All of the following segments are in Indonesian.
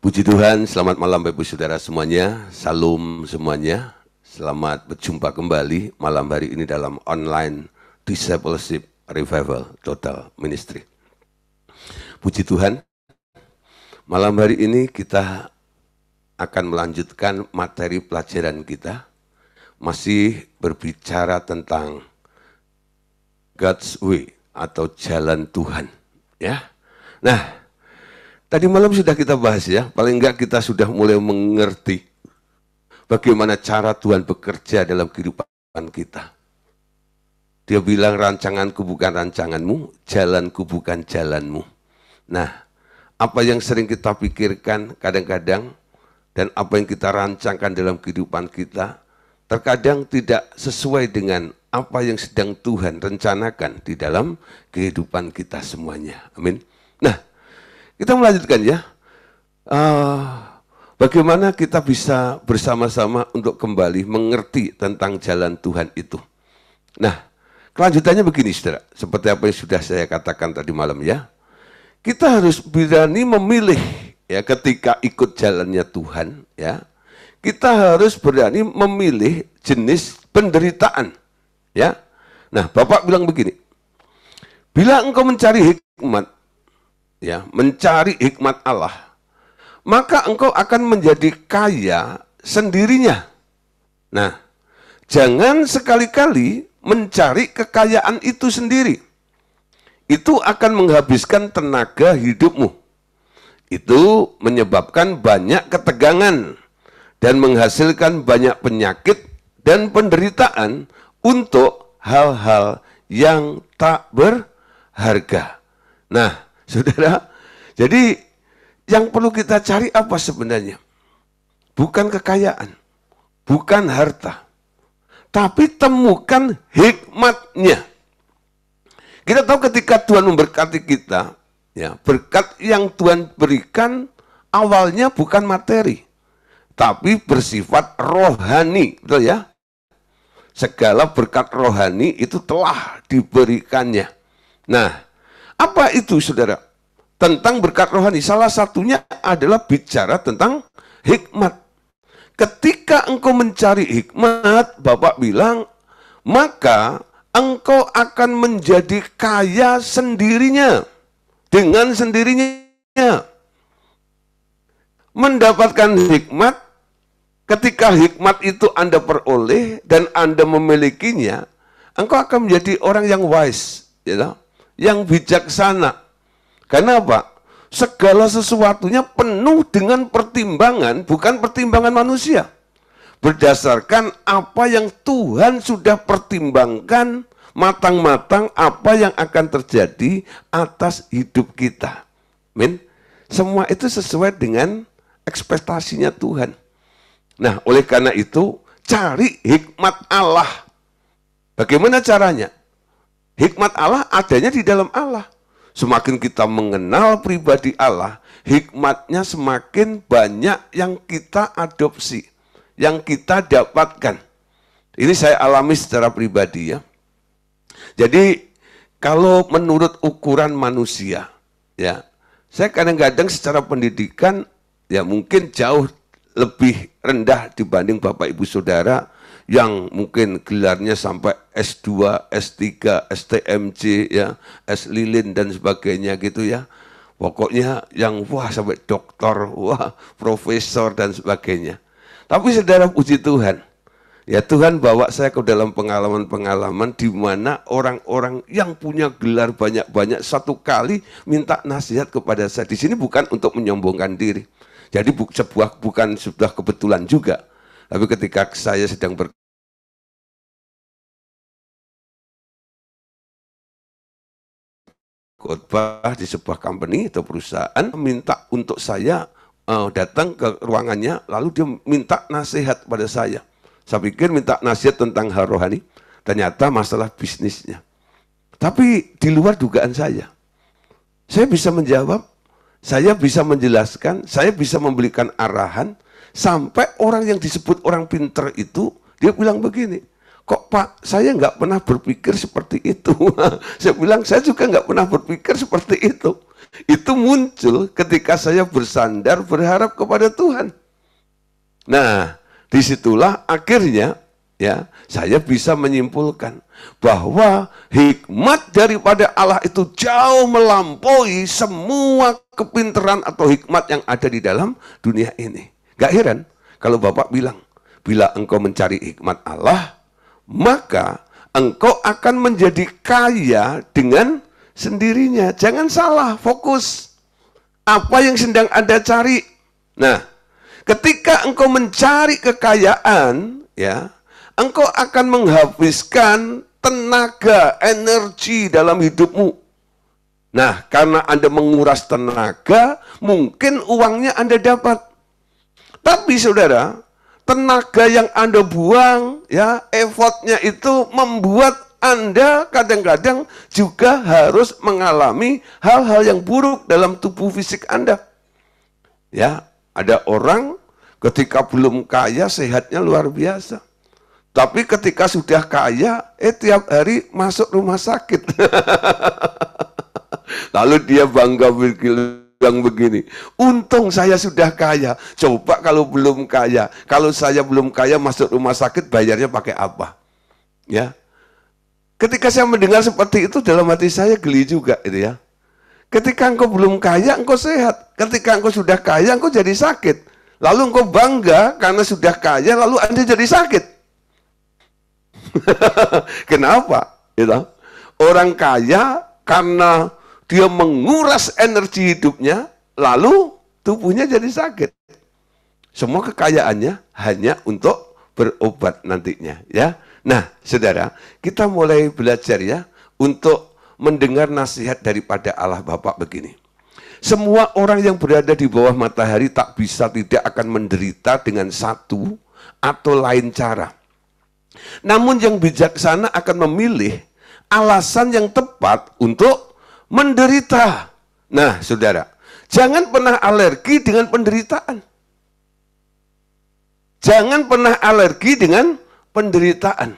Puji Tuhan, selamat malam Bapak Ibu Saudara semuanya, salam semuanya, selamat berjumpa kembali malam hari ini dalam online Discipleship Revival Total Ministry. Puji Tuhan, malam hari ini kita akan melanjutkan materi pelajaran kita, masih berbicara tentang God's Way atau jalan Tuhan. Ya, nah, tadi malam sudah kita bahas ya, paling enggak kita sudah mulai mengerti bagaimana cara Tuhan bekerja dalam kehidupan kita. Dia bilang rancanganku bukan rancanganmu, jalanku bukan jalanmu. Nah, apa yang sering kita pikirkan kadang-kadang dan apa yang kita rancangkan dalam kehidupan kita, terkadang tidak sesuai dengan apa yang sedang Tuhan rencanakan di dalam kehidupan kita semuanya. Amin. Nah, kita melanjutkan ya, bagaimana kita bisa bersama-sama untuk kembali mengerti tentang jalan Tuhan itu. Nah, kelanjutannya begini saudara, seperti apa yang sudah saya katakan tadi malam ya. Kita harus berani memilih ya ketika ikut jalannya Tuhan ya. Kita harus berani memilih jenis penderitaan ya. Nah, Bapak bilang begini, bila engkau mencari hikmat, ya, mencari hikmat Allah, maka engkau akan menjadi kaya sendirinya. Nah, jangan sekali-kali mencari kekayaan itu sendiri. Itu akan menghabiskan tenaga hidupmu. Itu menyebabkan banyak ketegangan dan menghasilkan banyak penyakit dan penderitaan untuk hal-hal yang tak berharga. Nah, saudara, jadi yang perlu kita cari apa sebenarnya? Bukan kekayaan, bukan harta, tapi temukan hikmatnya. Kita tahu ketika Tuhan memberkati kita, ya, berkat yang Tuhan berikan awalnya bukan materi, tapi bersifat rohani, betul ya? Segala berkat rohani itu telah diberikannya. Nah, apa itu saudara? Tentang berkat rohani, salah satunya adalah bicara tentang hikmat. Ketika engkau mencari hikmat, Bapak bilang, maka engkau akan menjadi kaya sendirinya. Dengan sendirinya. Mendapatkan hikmat, ketika hikmat itu Anda peroleh dan Anda memilikinya, engkau akan menjadi orang yang wise, ya, yang bijaksana. Karena apa? Segala sesuatunya penuh dengan pertimbangan, bukan pertimbangan manusia. Berdasarkan apa yang Tuhan sudah pertimbangkan matang-matang apa yang akan terjadi atas hidup kita. Amin. Semua itu sesuai dengan ekspektasinya Tuhan. Nah, oleh karena itu, cari hikmat Allah. Bagaimana caranya? Hikmat Allah adanya di dalam Allah. Semakin kita mengenal pribadi Allah, hikmatnya semakin banyak yang kita adopsi, yang kita dapatkan. Ini saya alami secara pribadi ya. Jadi kalau menurut ukuran manusia, ya, saya kadang-kadang secara pendidikan ya mungkin jauh lebih rendah dibanding Bapak Ibu Saudara yang mungkin gelarnya sampai S2, S3, STMJ, ya, S Lilin dan sebagainya gitu ya. Pokoknya yang wah sampai doktor, wah profesor dan sebagainya. Tapi saudara puji Tuhan, ya Tuhan bawa saya ke dalam pengalaman-pengalaman di mana orang-orang yang punya gelar banyak-banyak satu kali minta nasihat kepada saya. Di sini bukan untuk menyombongkan diri. Jadi bukan sebuah kebetulan juga. Tapi ketika saya sedang berkhotbah di sebuah company atau perusahaan, minta untuk saya datang ke ruangannya, lalu dia minta nasihat pada saya. Saya pikir minta nasihat tentang hal rohani, ternyata masalah bisnisnya. Tapi di luar dugaan saya bisa menjawab, saya bisa menjelaskan, saya bisa memberikan arahan, sampai orang yang disebut orang pinter itu, dia bilang begini, kok Pak, saya nggak pernah berpikir seperti itu. Saya bilang, saya juga nggak pernah berpikir seperti itu. Itu muncul ketika saya bersandar berharap kepada Tuhan. Nah, disitulah akhirnya ya saya bisa menyimpulkan bahwa hikmat daripada Allah itu jauh melampaui semua kepintaran atau hikmat yang ada di dalam dunia ini. Gak heran kalau Bapak bilang, bila engkau mencari hikmat Allah, maka engkau akan menjadi kaya dengan sendirinya. Jangan salah, fokus. Apa yang sedang Anda cari? Nah, ketika engkau mencari kekayaan, ya, engkau akan menghabiskan tenaga, energi dalam hidupmu. Nah, karena Anda menguras tenaga, mungkin uangnya Anda dapat. Tapi saudara, tenaga yang Anda buang, ya, effortnya itu membuat Anda kadang-kadang juga harus mengalami hal-hal yang buruk dalam tubuh fisik Anda. Ya, ada orang ketika belum kaya sehatnya luar biasa. Tapi ketika sudah kaya, tiap hari masuk rumah sakit. Lalu dia bangga bilang begini, untung saya sudah kaya. Coba kalau belum kaya, kalau saya belum kaya masuk rumah sakit bayarnya pakai apa? Ya. Ketika saya mendengar seperti itu dalam hati saya geli juga itu ya. Ketika engkau belum kaya engkau sehat, ketika engkau sudah kaya engkau jadi sakit. Lalu engkau bangga karena sudah kaya lalu Anda jadi sakit. Kenapa? Gitu. Orang kaya karena dia menguras energi hidupnya, lalu tubuhnya jadi sakit. Semua kekayaannya hanya untuk berobat nantinya, ya. Nah, saudara, kita mulai belajar ya untuk mendengar nasihat daripada Allah Bapa begini. Semua orang yang berada di bawah matahari tak bisa tidak akan menderita dengan satu atau lain cara. Namun yang bijaksana akan memilih alasan yang tepat untuk menderita. Nah, saudara, jangan pernah alergi dengan penderitaan. Jangan pernah alergi dengan penderitaan.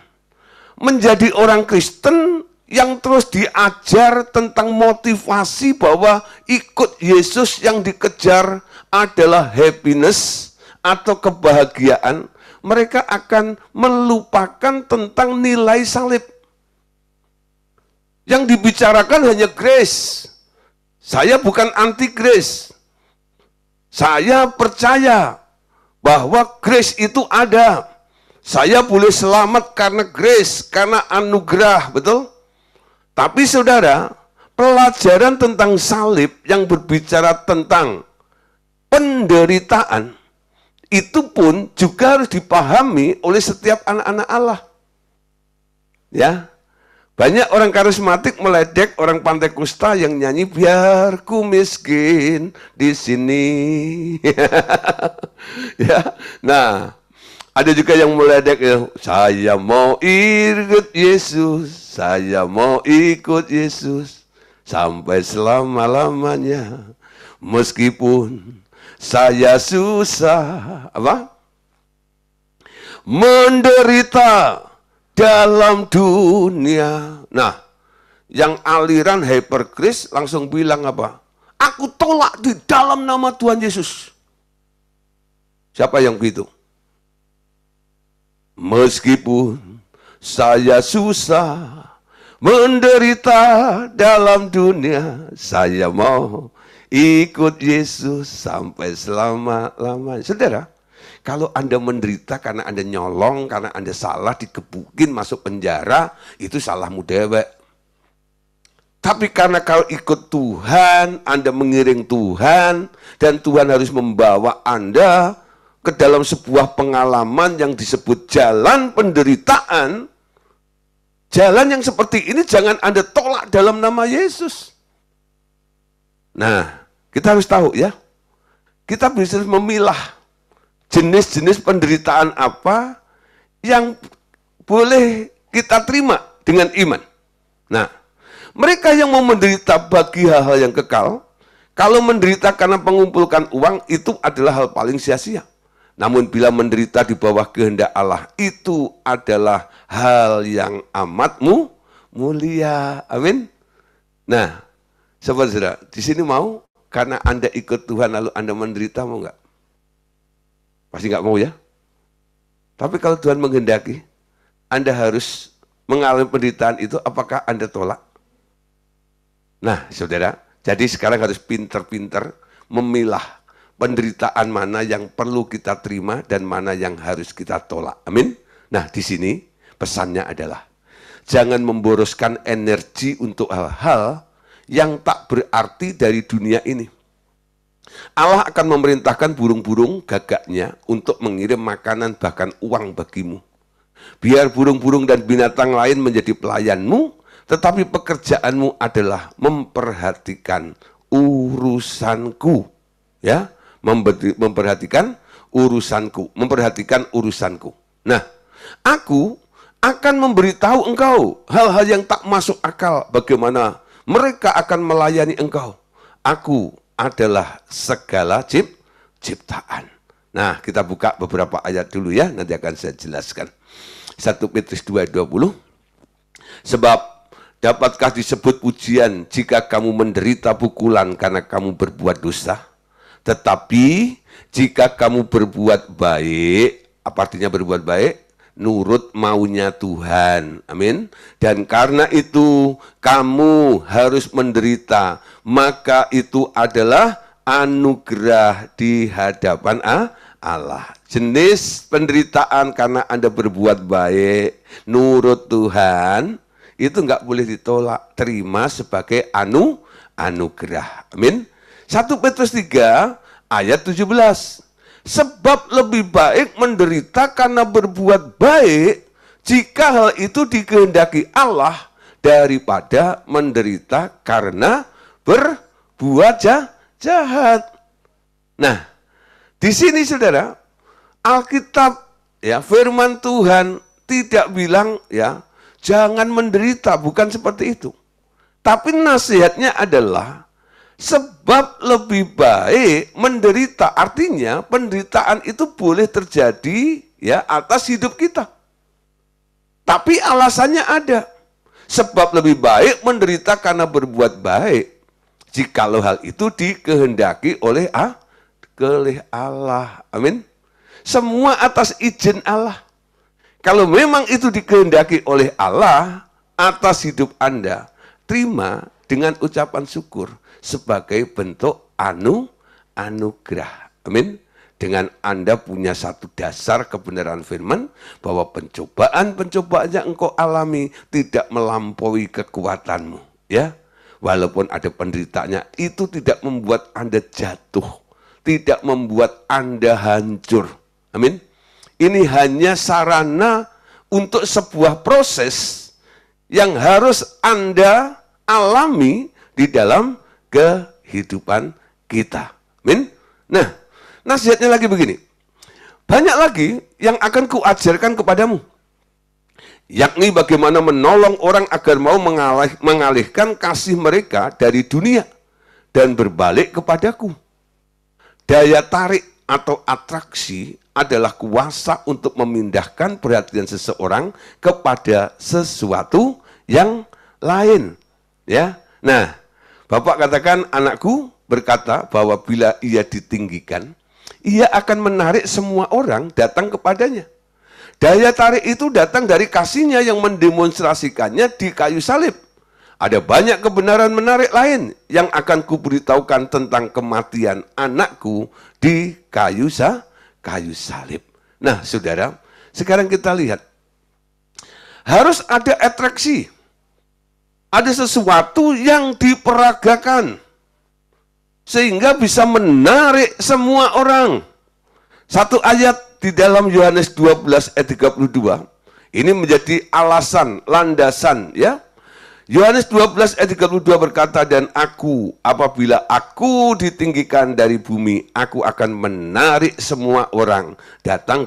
Menjadi orang Kristen yang terus diajar tentang motivasi bahwa ikut Yesus yang dikejar adalah happiness atau kebahagiaan, mereka akan melupakan tentang nilai salib. Yang dibicarakan hanya grace. Saya bukan anti grace. Saya percaya bahwa grace itu ada. Saya boleh selamat karena grace, karena anugerah, betul? Tapi saudara, pelajaran tentang salib yang berbicara tentang penderitaan, itu pun juga harus dipahami oleh setiap anak-anak Allah. Ya, banyak orang karismatik meledek orang Pantekosta yang nyanyi biar ku miskin di sini. Ya, nah. Ada juga yang meledek, saya mau ikut Yesus, saya mau ikut Yesus sampai selama-lamanya. Meskipun saya susah, apa? Menderita dalam dunia. Nah, yang aliran hypergrace langsung bilang apa? Aku tolak di dalam nama Tuhan Yesus. Siapa yang begitu? Meskipun saya susah menderita dalam dunia, saya mau ikut Yesus sampai selama-lamanya. Saudara, kalau Anda menderita karena Anda nyolong, karena Anda salah, dikebukin masuk penjara, itu salahmu dewek. Tapi karena kalau ikut Tuhan, Anda mengiring Tuhan, dan Tuhan harus membawa Anda ke dalam sebuah pengalaman yang disebut jalan penderitaan. Jalan yang seperti ini jangan Anda tolak dalam nama Yesus. Nah, kita harus tahu ya, kita bisa memilah jenis-jenis penderitaan apa yang boleh kita terima dengan iman. Nah, mereka yang mau menderita bagi hal-hal yang kekal, kalau menderita karena mengumpulkan uang, itu adalah hal paling sia-sia. Namun bila menderita di bawah kehendak Allah, itu adalah hal yang amat mulia. Amin. Nah, Saudara, di sini mau karena Anda ikut Tuhan lalu Anda menderita, mau nggak? Pasti nggak mau ya. Tapi kalau Tuhan menghendaki, Anda harus mengalami penderitaan itu, apakah Anda tolak? Nah, saudara, jadi sekarang harus pinter-pinter memilah penderitaan mana yang perlu kita terima dan mana yang harus kita tolak. Amin. Nah, di sini pesannya adalah jangan memboroskan energi untuk hal-hal yang tak berarti dari dunia ini. Allah akan memerintahkan burung-burung gagaknya untuk mengirim makanan bahkan uang bagimu. Biar burung-burung dan binatang lain menjadi pelayanmu, tetapi pekerjaanmu adalah memperhatikan urusanku. Ya, memperhatikan urusanku. Nah, aku akan memberitahu engkau hal-hal yang tak masuk akal, bagaimana mereka akan melayani engkau. Aku adalah segala ciptaan. Nah, kita buka beberapa ayat dulu ya, nanti akan saya jelaskan. 1 Petrus 2:20. Sebab dapatkah disebut pujian jika kamu menderita pukulan karena kamu berbuat dosa? Tetapi jika kamu berbuat baik, apa artinya berbuat baik? Nurut maunya Tuhan. Amin. Dan karena itu kamu harus menderita, maka itu adalah anugerah di hadapan Allah. Jenis penderitaan karena Anda berbuat baik, nurut Tuhan, itu nggak boleh ditolak, terima sebagai anugerah. Amin. 1 Petrus 3 ayat 17. Sebab lebih baik menderita karena berbuat baik jika hal itu dikehendaki Allah daripada menderita karena berbuat jahat. Nah, di sini saudara, Alkitab ya, firman Tuhan tidak bilang ya jangan menderita, bukan seperti itu. Tapi nasihatnya adalah sebab lebih baik menderita, artinya penderitaan itu boleh terjadi ya atas hidup kita. Tapi alasannya ada. Sebab lebih baik menderita karena berbuat baik jikalau hal itu dikehendaki oleh Allah. Amin. Semua atas izin Allah. Kalau memang itu dikehendaki oleh Allah atas hidup Anda, terima dengan ucapan syukur sebagai bentuk anugerah. Amin. Dengan Anda punya satu dasar kebenaran firman bahwa pencobaan-pencobaan yang engkau alami tidak melampaui kekuatanmu, ya. Walaupun ada penderitaannya, itu tidak membuat Anda jatuh, tidak membuat Anda hancur. Amin. Ini hanya sarana untuk sebuah proses yang harus Anda alami di dalam kehidupan kita. Amin. Nah, nasihatnya lagi begini. Banyak lagi yang akan kuajarkan kepadamu, yakni bagaimana menolong orang agar mau mengalihkan kasih mereka dari dunia dan berbalik kepadaku. Daya tarik atau atraksi adalah kuasa untuk memindahkan perhatian seseorang kepada sesuatu yang lain. Ya, nah, Bapak katakan, anakku berkata bahwa bila ia ditinggikan, ia akan menarik semua orang datang kepadanya. Daya tarik itu datang dari kasihnya yang mendemonstrasikannya di kayu salib. Ada banyak kebenaran menarik lain yang akan kuberitahukan tentang kematian anakku di kayu salib. Nah, saudara, sekarang kita lihat. Harus ada atraksi. Ada sesuatu yang diperagakan sehingga bisa menarik semua orang. Satu ayat di dalam Yohanes 12 ayat 32 ini menjadi alasan, landasan ya. Yohanes 12 ayat 32 berkata, dan aku apabila aku ditinggikan dari bumi, aku akan menarik semua orang datang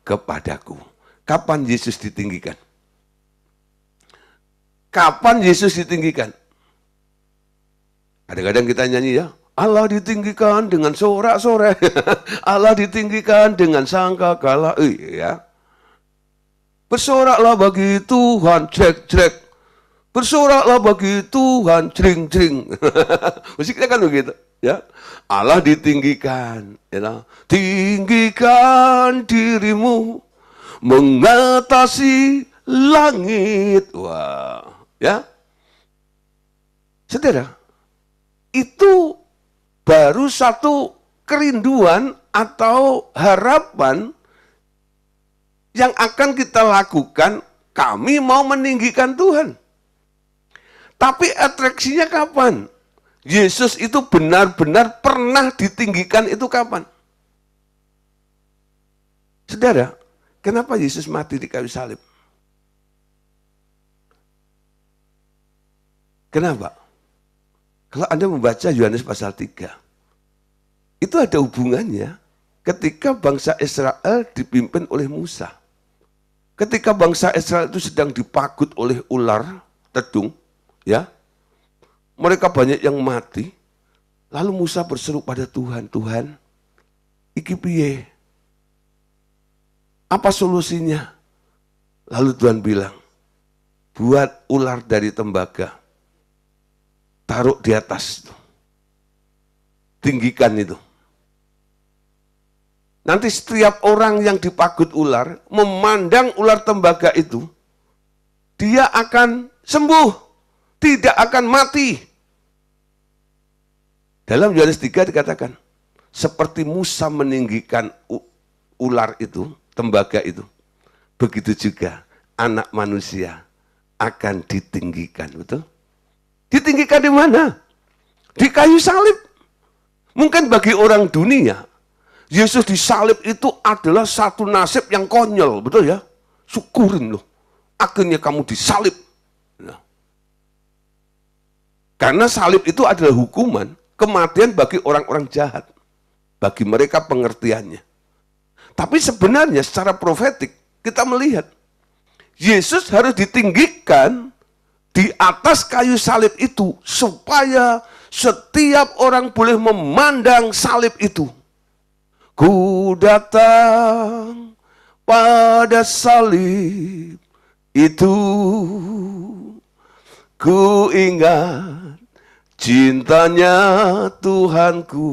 kepadaku. Kapan Yesus ditinggikan? Kapan Yesus ditinggikan? Kadang-kadang kita nyanyi ya, Allah ditinggikan dengan sorak-sorai, Allah ditinggikan dengan sangkakala, ya. Bersoraklah bagi Tuhan, cek-cek. Bersoraklah bagi Tuhan, jring-jring. Musiknya kan begitu, ya. Allah ditinggikan, ya. Tinggikan dirimu mengatasi langit. Wah, ya. Saudara, itu baru satu kerinduan atau harapan yang akan kita lakukan. Kami mau meninggikan Tuhan. Tapi atraksinya kapan? Yesus itu benar-benar pernah ditinggikan itu kapan? Saudara, kenapa Yesus mati di kayu salib? Kenapa? Kalau Anda membaca Yohanes pasal 3, itu ada hubungannya ketika bangsa Israel dipimpin oleh Musa. Ketika bangsa Israel itu sedang dipagut oleh ular tedung, ya, mereka banyak yang mati. Lalu Musa berseru pada Tuhan, Tuhan, iki piye? Apa solusinya? Lalu Tuhan bilang, buat ular dari tembaga, taruh di atas, tinggikan itu. Nanti setiap orang yang dipagut ular, memandang ular tembaga itu, dia akan sembuh. Tidak akan mati. Dalam Yohanes 3 dikatakan, seperti Musa meninggikan ular itu, tembaga itu, begitu juga anak manusia akan ditinggikan. Betul? Ditinggikan di mana? Di kayu salib. Mungkin bagi orang dunia, Yesus disalib itu adalah satu nasib yang konyol. Betul ya? Syukurin loh. Akhirnya kamu disalib. Karena salib itu adalah hukuman, kematian bagi orang-orang jahat. Bagi mereka pengertiannya. Tapi sebenarnya secara profetik, kita melihat, Yesus harus ditinggikan di atas kayu salib itu, supaya setiap orang boleh memandang salib itu. Ku datang pada salib itu, ku ingat cintanya Tuhanku.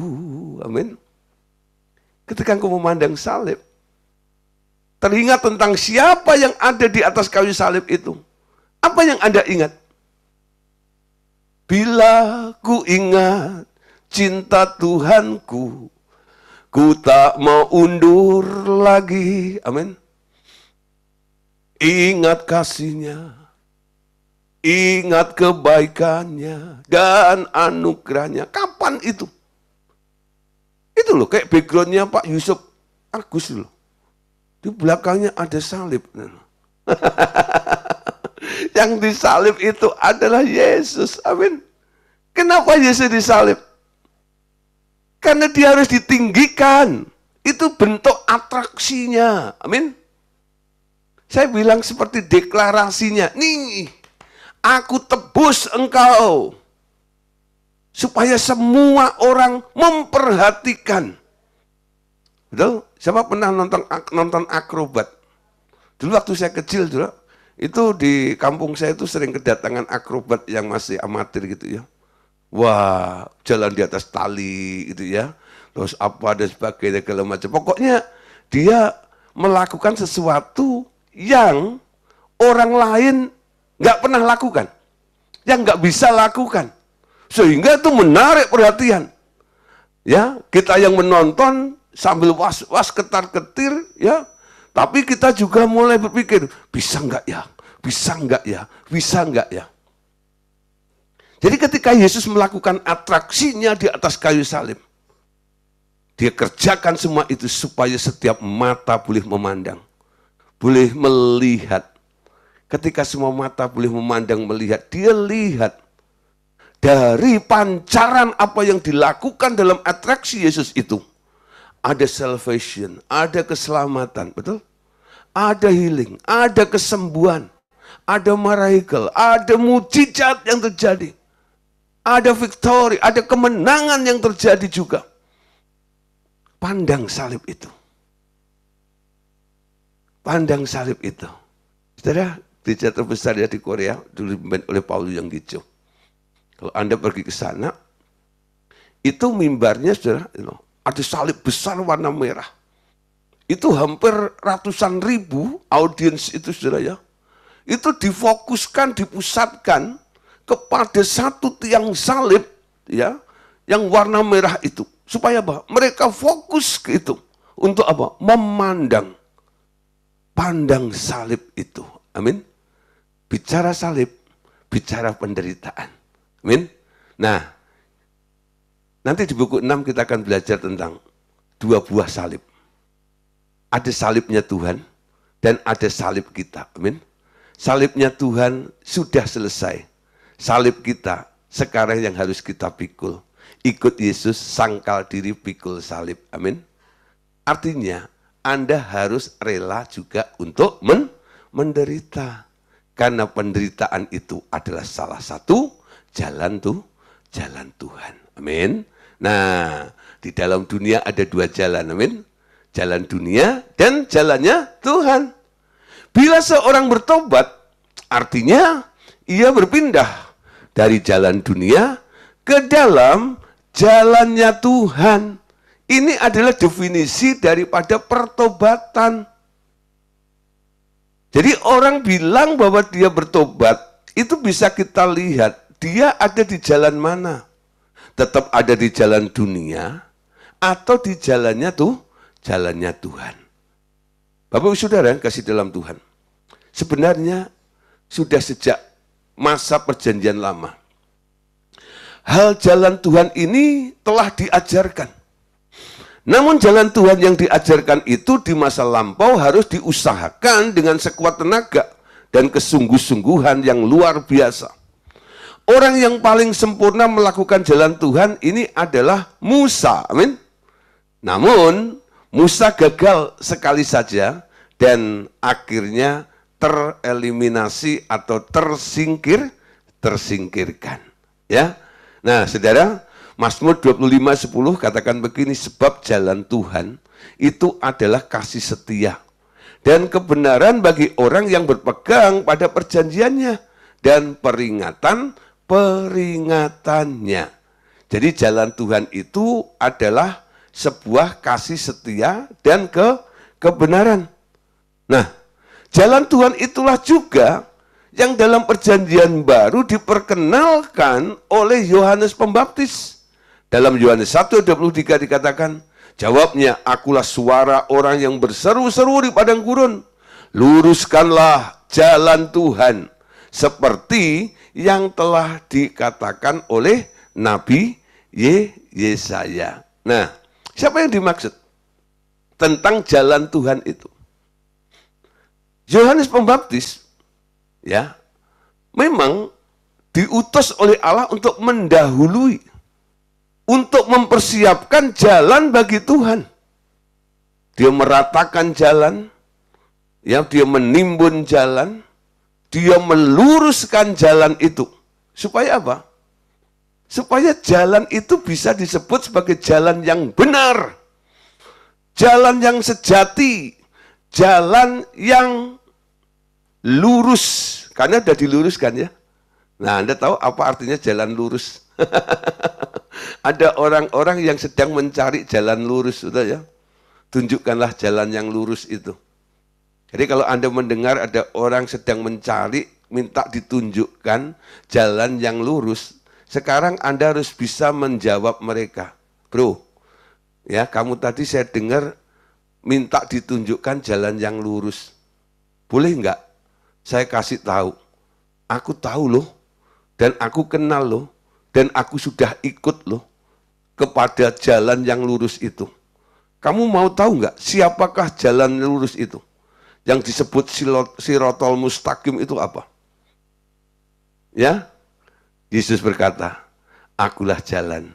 Amin. Ketika engkau memandang salib, teringat tentang siapa yang ada di atas kayu salib itu. Apa yang Anda ingat? Bila ku ingat cinta Tuhanku, ku tak mau undur lagi. Amin. Ingat kasihnya, ingat kebaikannya dan anugerahnya. Kapan itu? Itu loh, kayak backgroundnya Pak Yusuf Agus loh. Di belakangnya ada salib. Yang disalib itu adalah Yesus. Amin. Kenapa Yesus disalib? Karena dia harus ditinggikan. Itu bentuk atraksinya. Amin. Saya bilang seperti deklarasinya. Nih, aku tebus engkau. Supaya semua orang memperhatikan. Betul? Siapa pernah nonton akrobat? Dulu waktu saya kecil, dulu, itu di kampung saya itu sering kedatangan akrobat yang masih amatir gitu ya. Wah, jalan di atas tali gitu ya. Terus apa dan sebagainya, segala macam. Pokoknya dia melakukan sesuatu yang orang lain nggak pernah lakukan. Yang nggak bisa lakukan. Sehingga itu menarik perhatian. Ya, kita yang menonton sambil was-was ketar-ketir ya. Tapi kita juga mulai berpikir, bisa nggak ya? Bisa nggak ya? Bisa nggak ya? Jadi ketika Yesus melakukan atraksinya di atas kayu salib, dia kerjakan semua itu supaya setiap mata boleh memandang, boleh melihat. Ketika semua mata boleh memandang, melihat, dia lihat dari pancaran apa yang dilakukan dalam atraksi Yesus itu. Ada salvation, ada keselamatan, betul? Ada healing, ada kesembuhan, ada miracle, ada mujizat yang terjadi. Ada victory, ada kemenangan yang terjadi juga. Pandang salib itu. Pandang salib itu. Saudara, gereja terbesar ya di Korea, dulu dipimpin oleh Paulus yang Gijo. Kalau Anda pergi ke sana, itu mimbarnya saudara, ada salib besar warna merah. Itu hampir ratusan ribu audiens itu saudara ya. Itu difokuskan, dipusatkan kepada satu tiang salib ya, yang warna merah itu. Supaya apa? Mereka fokus ke itu. Untuk apa? Memandang. Pandang salib itu. Amin. Bicara salib, bicara penderitaan. Amin. Nah, nanti di buku 6 kita akan belajar tentang 2 buah salib. Ada salibnya Tuhan dan ada salib kita. Amin. Salibnya Tuhan sudah selesai. Salib kita sekarang yang harus kita pikul. Ikut Yesus, sangkal diri, pikul salib. Amin. Artinya, Anda harus rela juga untuk menderita. Karena penderitaan itu adalah salah satu jalan Tuhan. Amin. Nah, di dalam dunia ada 2 jalan. Amin. Jalan dunia dan jalannya Tuhan. Bila seorang bertobat, artinya ia berpindah dari jalan dunia ke dalam jalannya Tuhan. Ini adalah definisi daripada pertobatan. Jadi orang bilang bahwa dia bertobat, itu bisa kita lihat dia ada di jalan mana. Tetap ada di jalan dunia atau di jalannya Tuhan. Bapak Ibu Saudara yang kasih dalam Tuhan. Sebenarnya sudah sejak masa perjanjian lama. Hal jalan Tuhan ini telah diajarkan. Namun jalan Tuhan yang diajarkan itu di masa lampau harus diusahakan dengan sekuat tenaga dan kesungguh-sungguhan yang luar biasa. Orang yang paling sempurna melakukan jalan Tuhan ini adalah Musa. Amin. Namun Musa gagal sekali saja dan akhirnya tereliminasi atau tersingkirkan. Ya. Nah, Saudara, Mazmur 25:10 katakan begini, sebab jalan Tuhan itu adalah kasih setia dan kebenaran bagi orang yang berpegang pada perjanjiannya dan peringatannya. Jadi jalan Tuhan itu adalah sebuah kasih setia dan kebenaran. Nah, jalan Tuhan itulah juga yang dalam perjanjian baru diperkenalkan oleh Yohanes Pembaptis. Dalam Yohanes 1:23 dikatakan, jawabnya, akulah suara orang yang berseru-seru di padang gurun. Luruskanlah jalan Tuhan, seperti yang telah dikatakan oleh Nabi Yesaya. Nah, siapa yang dimaksud tentang jalan Tuhan itu? Yohanes Pembaptis, ya, memang diutus oleh Allah untuk mendahului, untuk mempersiapkan jalan bagi Tuhan. Dia meratakan jalan, ya, dia menimbun jalan, dia meluruskan jalan itu. Supaya apa? Supaya jalan itu bisa disebut sebagai jalan yang benar, jalan yang sejati, jalan yang lurus. Karena sudah diluruskan ya. Nah, Anda tahu apa artinya jalan lurus? Ada orang-orang yang sedang mencari jalan lurus, sudah ya. Tunjukkanlah jalan yang lurus itu. Jadi kalau Anda mendengar ada orang sedang mencari, minta ditunjukkan jalan yang lurus, sekarang Anda harus bisa menjawab mereka. Bro, ya kamu tadi saya dengar minta ditunjukkan jalan yang lurus. Boleh enggak? Saya kasih tahu. Aku tahu loh, dan aku kenal loh, dan aku sudah ikut loh kepada jalan yang lurus itu. Kamu mau tahu nggak siapakah jalan lurus itu? Yang disebut Sirotol Mustaqim itu apa? Ya, Yesus berkata, akulah jalan,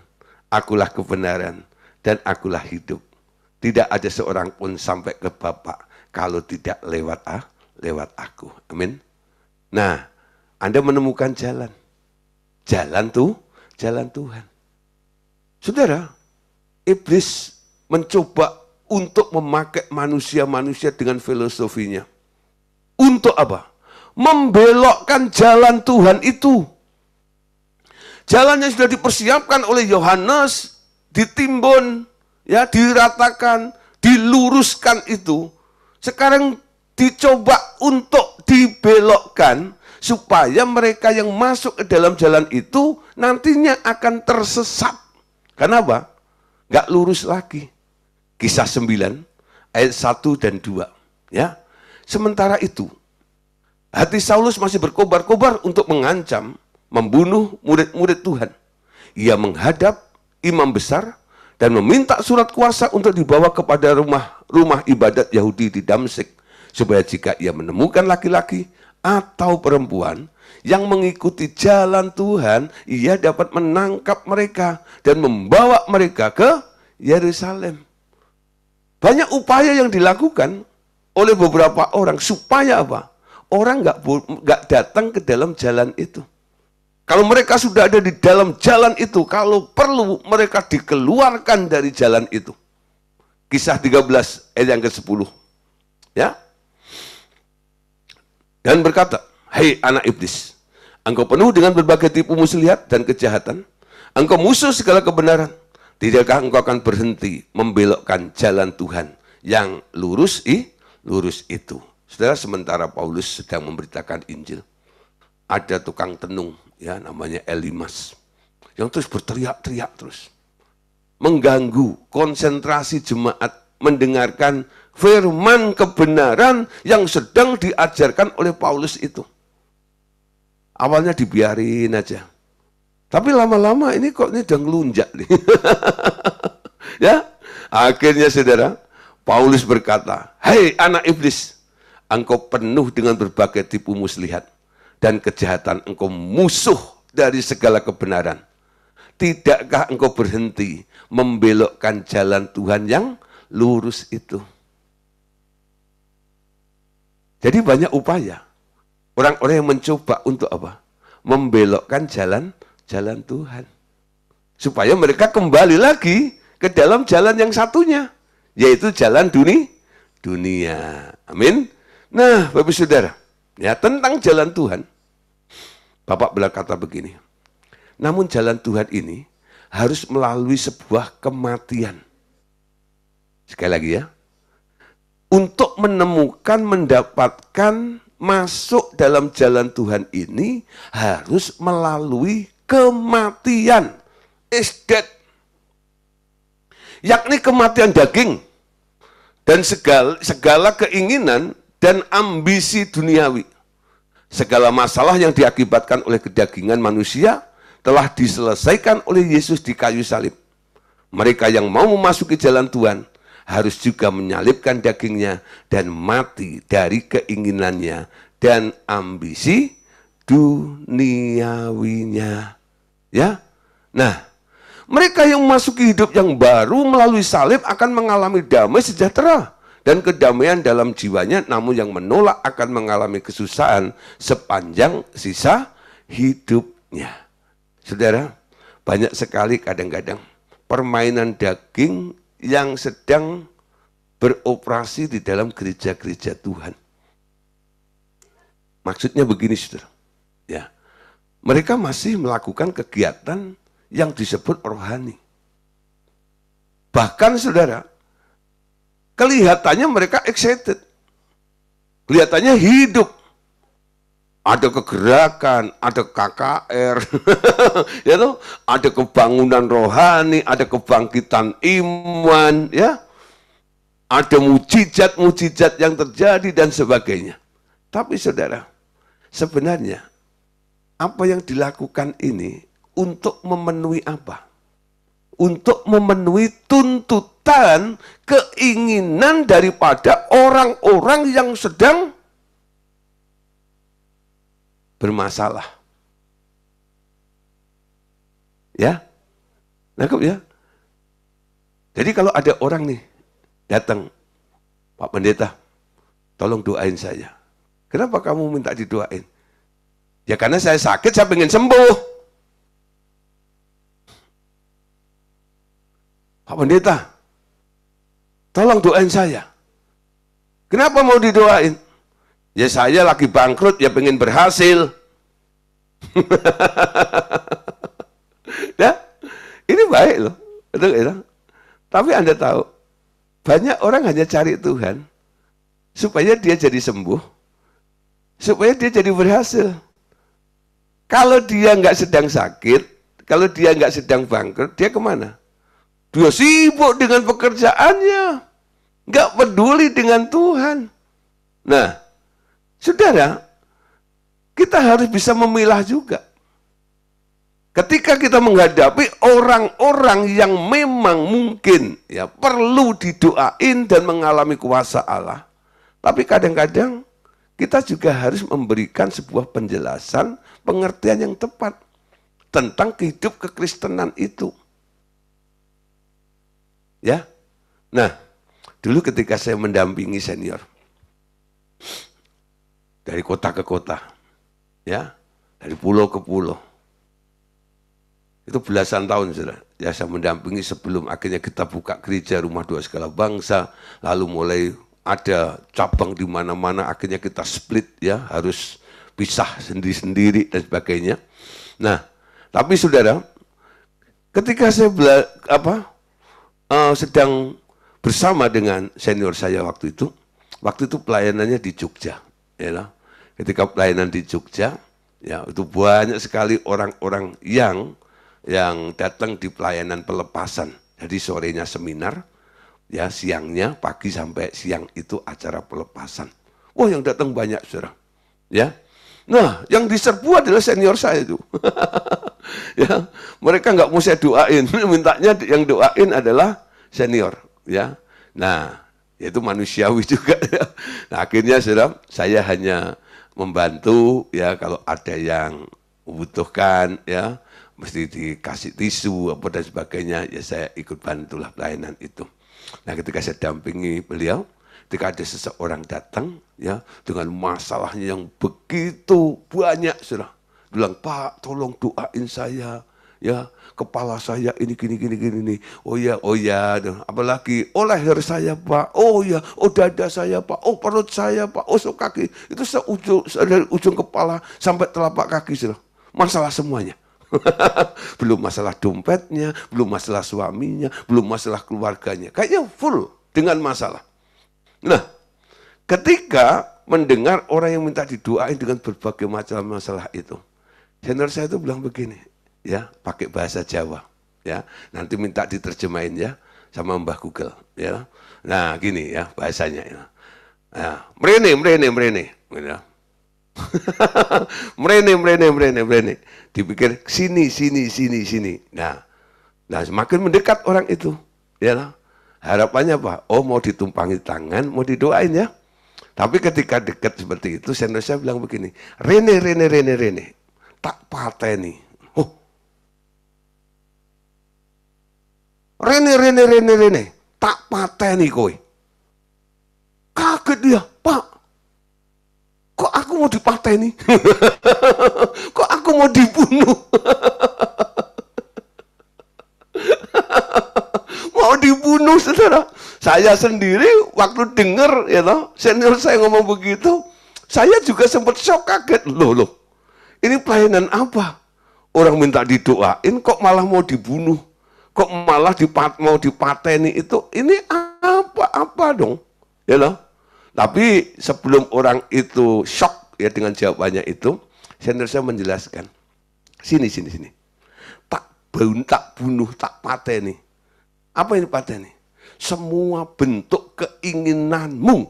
akulah kebenaran, dan akulah hidup. Tidak ada seorang pun sampai ke Bapa kalau tidak lewat aku. Amin. Nah, Anda menemukan jalan. Jalan Tuhan. Saudara, iblis mencoba untuk memakai manusia-manusia dengan filosofinya. Untuk apa? membelokkan jalan Tuhan itu. Jalan yang sudah dipersiapkan oleh Yohanes, ditimbun, ya, diratakan, diluruskan itu, sekarang dicoba untuk dibelokkan supaya mereka yang masuk ke dalam jalan itu nantinya akan tersesat. Kenapa? Nggak lurus lagi. Kisah 9 ayat 1 dan 2. Ya. Sementara itu, hati Saulus masih berkobar-kobar untuk mengancam, membunuh murid-murid Tuhan. Ia menghadap imam besar dan meminta surat kuasa untuk dibawa kepada rumah ibadat Yahudi di Damsyik, supaya jika ia menemukan laki-laki atau perempuan yang mengikuti jalan Tuhan, ia dapat menangkap mereka dan membawa mereka ke Yerusalem. Banyak upaya yang dilakukan oleh beberapa orang supaya apa? Orang nggak datang ke dalam jalan itu. Kalau mereka sudah ada di dalam jalan itu, kalau perlu mereka dikeluarkan dari jalan itu. Kisah 13 ayat yang ke-10. Ya. Dan berkata, "Hei anak iblis, engkau penuh dengan berbagai tipu muslihat dan kejahatan. Engkau musuh segala kebenaran. Tidakkah engkau akan berhenti membelokkan jalan Tuhan yang lurus itu?" Saudara, sementara Paulus sedang memberitakan Injil, ada tukang tenung, ya, namanya Elimas, yang terus berteriak-teriak terus, mengganggu konsentrasi jemaat mendengarkan firman kebenaran yang sedang diajarkan oleh Paulus itu. Awalnya dibiarin aja, tapi lama-lama ini kok ini udah ngelunjak nih. Ya, akhirnya saudara, Paulus berkata, "Hei anak iblis, engkau penuh dengan berbagai tipu muslihat dan kejahatan, engkau musuh dari segala kebenaran. Tidakkah engkau berhenti membelokkan jalan Tuhan yang lurus itu?" Jadi banyak upaya. Orang-orang yang mencoba untuk apa? Membelokkan jalan Tuhan. Supaya mereka kembali lagi ke dalam jalan yang satunya, yaitu jalan dunia. Amin. Nah, Bapak Saudara, ya, tentang jalan Tuhan, Bapak berkata begini, namun jalan Tuhan ini harus melalui sebuah kematian. Sekali lagi ya, untuk menemukan, mendapatkan, masuk dalam jalan Tuhan ini harus melalui kematian. Is dead. Yakni kematian daging dan segala keinginan dan ambisi duniawi. Segala masalah yang diakibatkan oleh kedagingan manusia telah diselesaikan oleh Yesus di kayu salib. Mereka yang mau memasuki jalan Tuhan harus juga menyalibkan dagingnya dan mati dari keinginannya dan ambisi duniawinya. Ya. Nah, mereka yang memasuki hidup yang baru melalui salib akan mengalami damai sejahtera dan kedamaian dalam jiwanya, namun yang menolak akan mengalami kesusahan sepanjang sisa hidupnya. Saudara, banyak sekali kadang-kadang permainan daging yang sedang beroperasi di dalam gereja-gereja Tuhan. Maksudnya begini, saudara. Ya, mereka masih melakukan kegiatan yang disebut rohani. Bahkan, saudara, kelihatannya mereka excited. Kelihatannya hidup. Ada kegerakan, ada KKR, ya toh, ada kebangunan rohani, ada kebangkitan iman, ya, ada mujizat-mujizat yang terjadi dan sebagainya. Tapi saudara, sebenarnya apa yang dilakukan ini untuk memenuhi apa? Untuk memenuhi tuntutan, keinginan daripada orang-orang yang sedang bermasalah. Ya, nangkep ya. Jadi kalau ada orang nih datang, "Pak Pendeta, tolong doain saya." "Kenapa kamu minta didoain?" "Ya karena saya sakit, saya pengen sembuh." "Pak Pendeta, tolong doain saya." "Kenapa mau didoain?" Ya saya lagi bangkrut, ya pengen berhasil. Ya, ini baik loh. Betul, ya? Tapi Anda tahu, banyak orang hanya cari Tuhan supaya dia jadi sembuh, supaya dia jadi berhasil. Kalau dia nggak sedang sakit, kalau dia nggak sedang bangkrut, dia kemana? Dia sibuk dengan pekerjaannya, nggak peduli dengan Tuhan. Nah, saudara, kita harus bisa memilah juga. Ketika kita menghadapi orang-orang yang memang mungkin ya perlu didoain dan mengalami kuasa Allah, tapi kadang-kadang kita juga harus memberikan sebuah penjelasan, pengertian yang tepat tentang hidup kekristenan itu. Ya. Nah, dulu ketika saya mendampingi senior dari kota ke kota, ya, dari pulau ke pulau. Itu belasan tahun sudah. Ya, saya mendampingi sebelum akhirnya kita buka gereja Rumah Doa Segala Bangsa, lalu mulai ada cabang di mana-mana, akhirnya kita split ya, harus pisah sendiri-sendiri dan sebagainya. Nah, tapi saudara, ketika saya sedang bersama dengan senior saya waktu itu pelayanannya di Jogja, ya. Ketika pelayanan di Jogja, ya itu banyak sekali orang-orang yang datang di pelayanan pelepasan. Jadi sorenya seminar, ya siangnya, pagi sampai siang itu acara pelepasan. Wah, yang datang banyak, saudara. Ya, nah yang diserbu adalah senior saya itu. Ya, mereka nggak mau saya doain, mintanya yang doain adalah senior. Ya, nah itu manusiawi juga. Ya. Nah akhirnya, saudara, saya hanya membantu ya kalau ada yang membutuhkan ya. Mesti dikasih tisu apa dan sebagainya, ya saya ikut bantulah pelayanan itu. Nah ketika saya dampingi beliau, ketika ada seseorang datang ya dengan masalahnya yang begitu banyak, sudah bilang, Pak tolong doain saya ya, kepala saya ini gini. Oh ya, apalagi oh leher saya Pak, oh ya, oh dada saya Pak, oh perut saya Pak, oh kaki, itu dari ujung kepala sampai telapak kaki, sudah masalah semuanya. Belum masalah dompetnya, belum masalah suaminya, belum masalah keluarganya. Kayaknya full dengan masalah. Nah, ketika mendengar orang yang minta didoain dengan berbagai macam masalah itu, senior saya itu bilang begini, ya, pakai bahasa Jawa, ya, nanti minta diterjemahin ya sama Mbah Google, ya. Nah, gini ya bahasanya, ya. Nah, merene, ya. merene. Dipikir sini. Nah, semakin mendekat orang itu, ya. Harapannya apa? Oh, mau ditumpangi tangan, mau didoain ya. Tapi ketika dekat seperti itu, senior saya bilang begini, Rene. Tak pateni. Oh. Rene. Tak pateni kowe. Kaget dia, Pak. Kok aku mau dipateni? Kok aku mau dibunuh? Mau dibunuh, saudara. Saya sendiri waktu dengar, ya toh, senior saya ngomong begitu, saya juga sempat shock, kaget. Loh. Ini pelayanan apa? Orang minta didoain kok malah mau dibunuh. Kok malah mau dipateni itu. Ini apa dong? Ya loh. Tapi sebelum orang itu shock ya dengan jawabannya itu, senior saya menjelaskan. Sini. Tak bunuh, tak pateni. Apa ini pateni? Semua bentuk keinginanmu.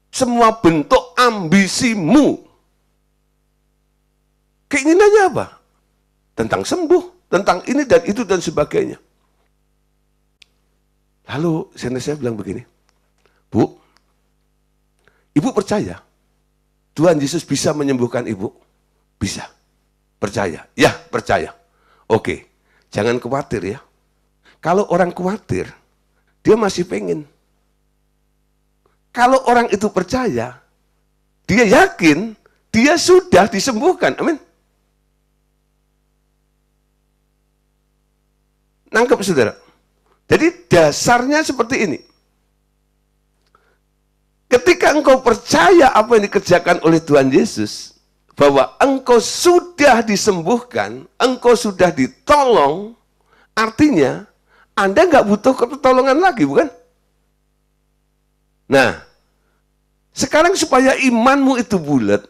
Semua bentuk ambisimu. Keinginannya apa? Tentang sembuh, tentang ini dan itu dan sebagainya. Lalu senior saya bilang begini, Bu, Ibu percaya Tuhan Yesus bisa menyembuhkan Ibu? Bisa. Percaya? Ya, percaya. Oke, jangan khawatir ya. Kalau orang khawatir, dia masih pengen. Kalau orang itu percaya, dia yakin, dia sudah disembuhkan. Amin. Nangkep, saudara? Jadi dasarnya seperti ini. Ketika engkau percaya apa yang dikerjakan oleh Tuhan Yesus, bahwa engkau sudah disembuhkan, engkau sudah ditolong, artinya Anda nggak butuh pertolongan lagi, bukan? Nah, sekarang supaya imanmu itu bulat,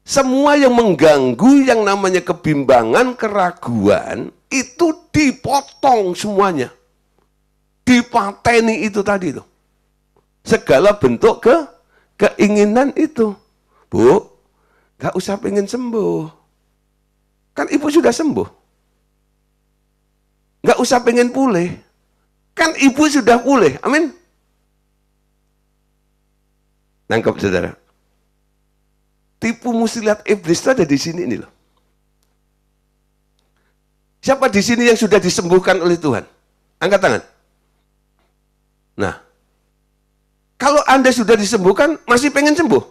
semua yang mengganggu yang namanya kebimbangan, keraguan, itu dipotong semuanya. Dipateni itu tadi tuh. Segala bentuk keinginan itu. Bu, gak usah pengen sembuh. Kan ibu sudah sembuh. Gak usah pengen pulih. Kan ibu sudah pulih. Amin. Nangkep saudara. Tipu muslihat iblis itu ada di sini ini loh. Siapa di sini yang sudah disembuhkan oleh Tuhan? Angkat tangan. Nah, kalau Anda sudah disembuhkan, masih pengen sembuh.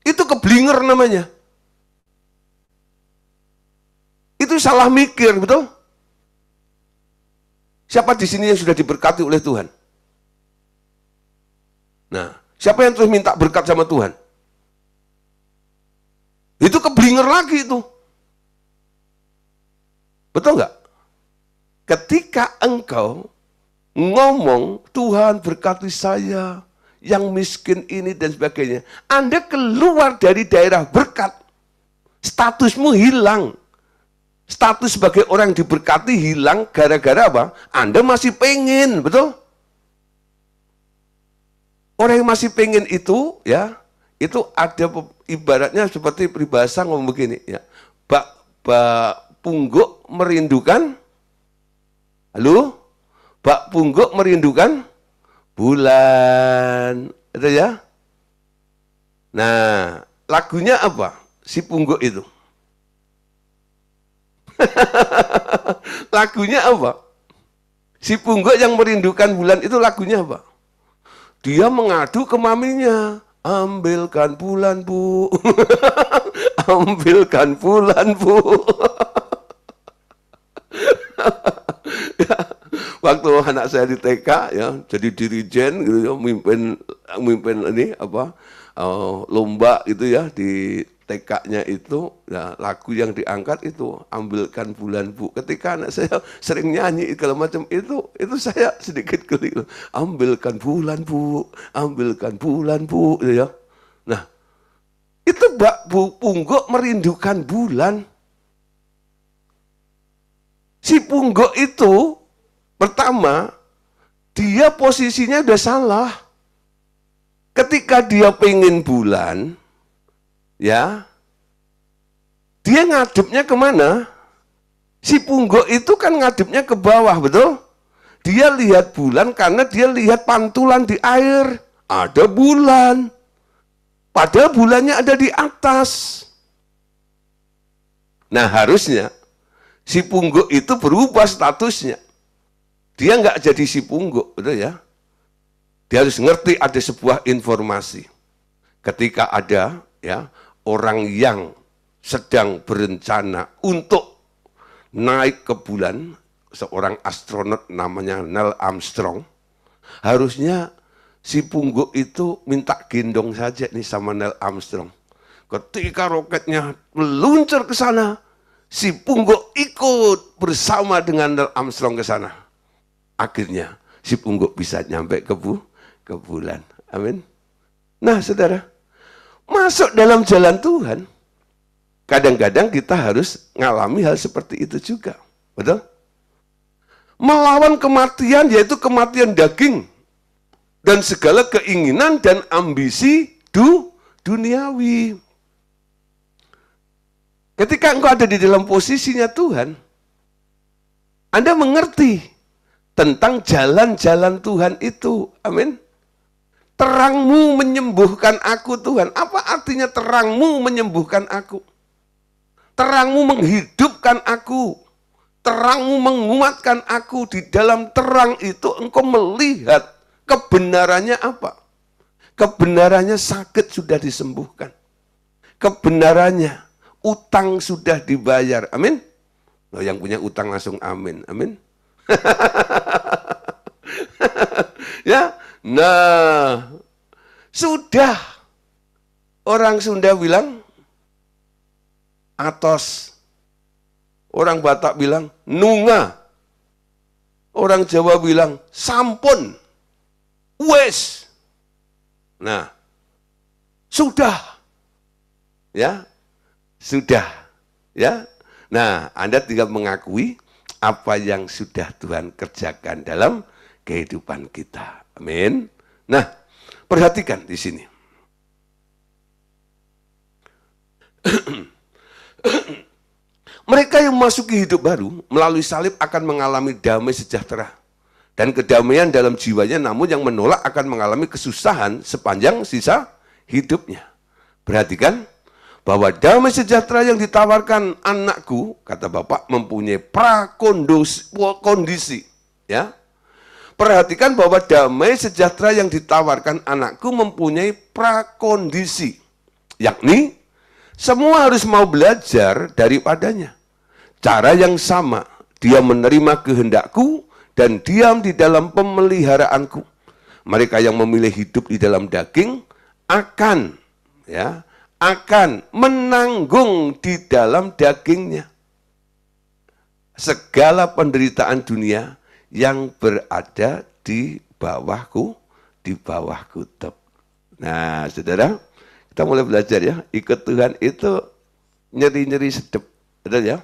Itu keblinger namanya. Itu salah mikir, betul? Siapa di sini yang sudah diberkati oleh Tuhan? Nah, siapa yang terus minta berkat sama Tuhan? Itu keblinger lagi itu. Betul nggak? Ketika engkau ngomong, Tuhan berkati saya, yang miskin ini dan sebagainya. Anda keluar dari daerah berkat. Statusmu hilang. Status sebagai orang yang diberkati hilang gara-gara apa? Anda masih pengen, betul? Orang yang masih pengen itu, ya, itu ada ibaratnya seperti peribahasa ngomong begini, ya. Bak pungguk merindukan, halo? Bak pungguk merindukan bulan. Itu ya. Nah, lagunya apa? Si pungguk itu. Lagunya apa? Si pungguk yang merindukan bulan itu lagunya apa? Dia mengadu ke maminya. Ambilkan bulan, Bu. Ambilkan bulan, Bu. Waktu anak saya di TK ya, jadi dirijen gitu ya, mimpin ini apa lomba gitu ya di TK-nya itu, ya, lagu yang diangkat itu ambilkan bulan, Bu. Ketika anak saya sering nyanyi kalau macam itu saya sedikit geli. Ambilkan bulan, Bu. Ambilkan bulan, Bu, gitu ya. Nah, itu Bu pungguk merindukan bulan. Si pungguk itu pertama, dia posisinya udah salah. Ketika dia pengen bulan, ya, dia ngadepnya kemana? Si pungguk itu kan ngadepnya ke bawah, betul? Dia lihat bulan karena dia lihat pantulan di air. Ada bulan. Padahal bulannya ada di atas. Nah, harusnya si pungguk itu berubah statusnya. Dia nggak jadi si pungguk, betul ya? Dia harus ngerti ada sebuah informasi. Ketika ada ya orang yang sedang berencana untuk naik ke bulan, seorang astronot namanya Neil Armstrong, harusnya si pungguk itu minta gendong saja nih sama Neil Armstrong. Ketika roketnya meluncur ke sana, si pungguk ikut bersama dengan Neil Armstrong ke sana. Akhirnya si pungguk bisa nyampe ke bulan. Amin. Nah, saudara, masuk dalam jalan Tuhan, kadang-kadang kita harus ngalami hal seperti itu juga. Betul? Melawan kematian, yaitu kematian daging. Dan segala keinginan dan ambisi duniawi. Ketika engkau ada di dalam posisinya Tuhan, Anda mengerti tentang jalan-jalan Tuhan itu. Amin. Terangmu menyembuhkan aku, Tuhan. Apa artinya terangmu menyembuhkan aku? Terangmu menghidupkan aku. Terangmu menguatkan aku. Di dalam terang itu engkau melihat kebenarannya apa? Kebenarannya sakit sudah disembuhkan. Kebenarannya utang sudah dibayar. Amin. Loh, yang punya utang langsung amin. Amin. Ya. Nah, sudah. Orang Sunda bilang atos. Orang Batak bilang nunga. Orang Jawa bilang sampun. Wes. Nah, sudah. Ya, sudah. Ya. Nah, Anda tinggal mengakui apa yang sudah Tuhan kerjakan dalam kehidupan kita. Amin. Nah, perhatikan di sini. Mereka yang memasuki hidup baru melalui salib akan mengalami damai sejahtera dan kedamaian dalam jiwanya, namun yang menolak akan mengalami kesusahan sepanjang sisa hidupnya. Perhatikan bahwa damai sejahtera yang ditawarkan anakku, kata Bapak, mempunyai prakondisi. Ya. Perhatikan bahwa damai sejahtera yang ditawarkan anakku mempunyai prakondisi, yakni semua harus mau belajar daripadanya. Cara yang sama, dia menerima kehendakku dan diam di dalam pemeliharaanku. Mereka yang memilih hidup di dalam daging akan menanggung di dalam dagingnya segala penderitaan dunia yang berada di bawah kutub. Nah, saudara, kita mulai belajar ya, ikut Tuhan itu nyeri-nyeri sedep, betul ya?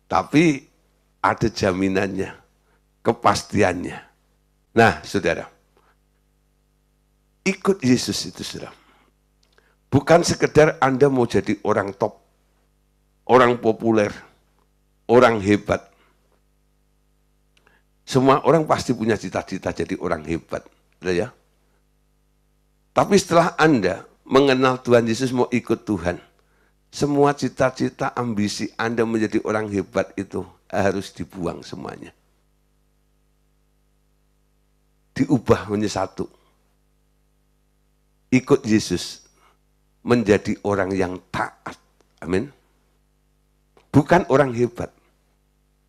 Tapi ada jaminannya, kepastiannya. Nah, saudara, ikut Yesus itu, saudara, bukan sekedar Anda mau jadi orang top, orang populer, orang hebat. Semua orang pasti punya cita-cita jadi orang hebat, betul ya? Tapi setelah Anda mengenal Tuhan Yesus, mau ikut Tuhan, semua cita-cita, ambisi Anda menjadi orang hebat itu harus dibuang semuanya. Diubah menjadi satu. Ikut Yesus, menjadi orang yang taat. Amin. Bukan orang hebat.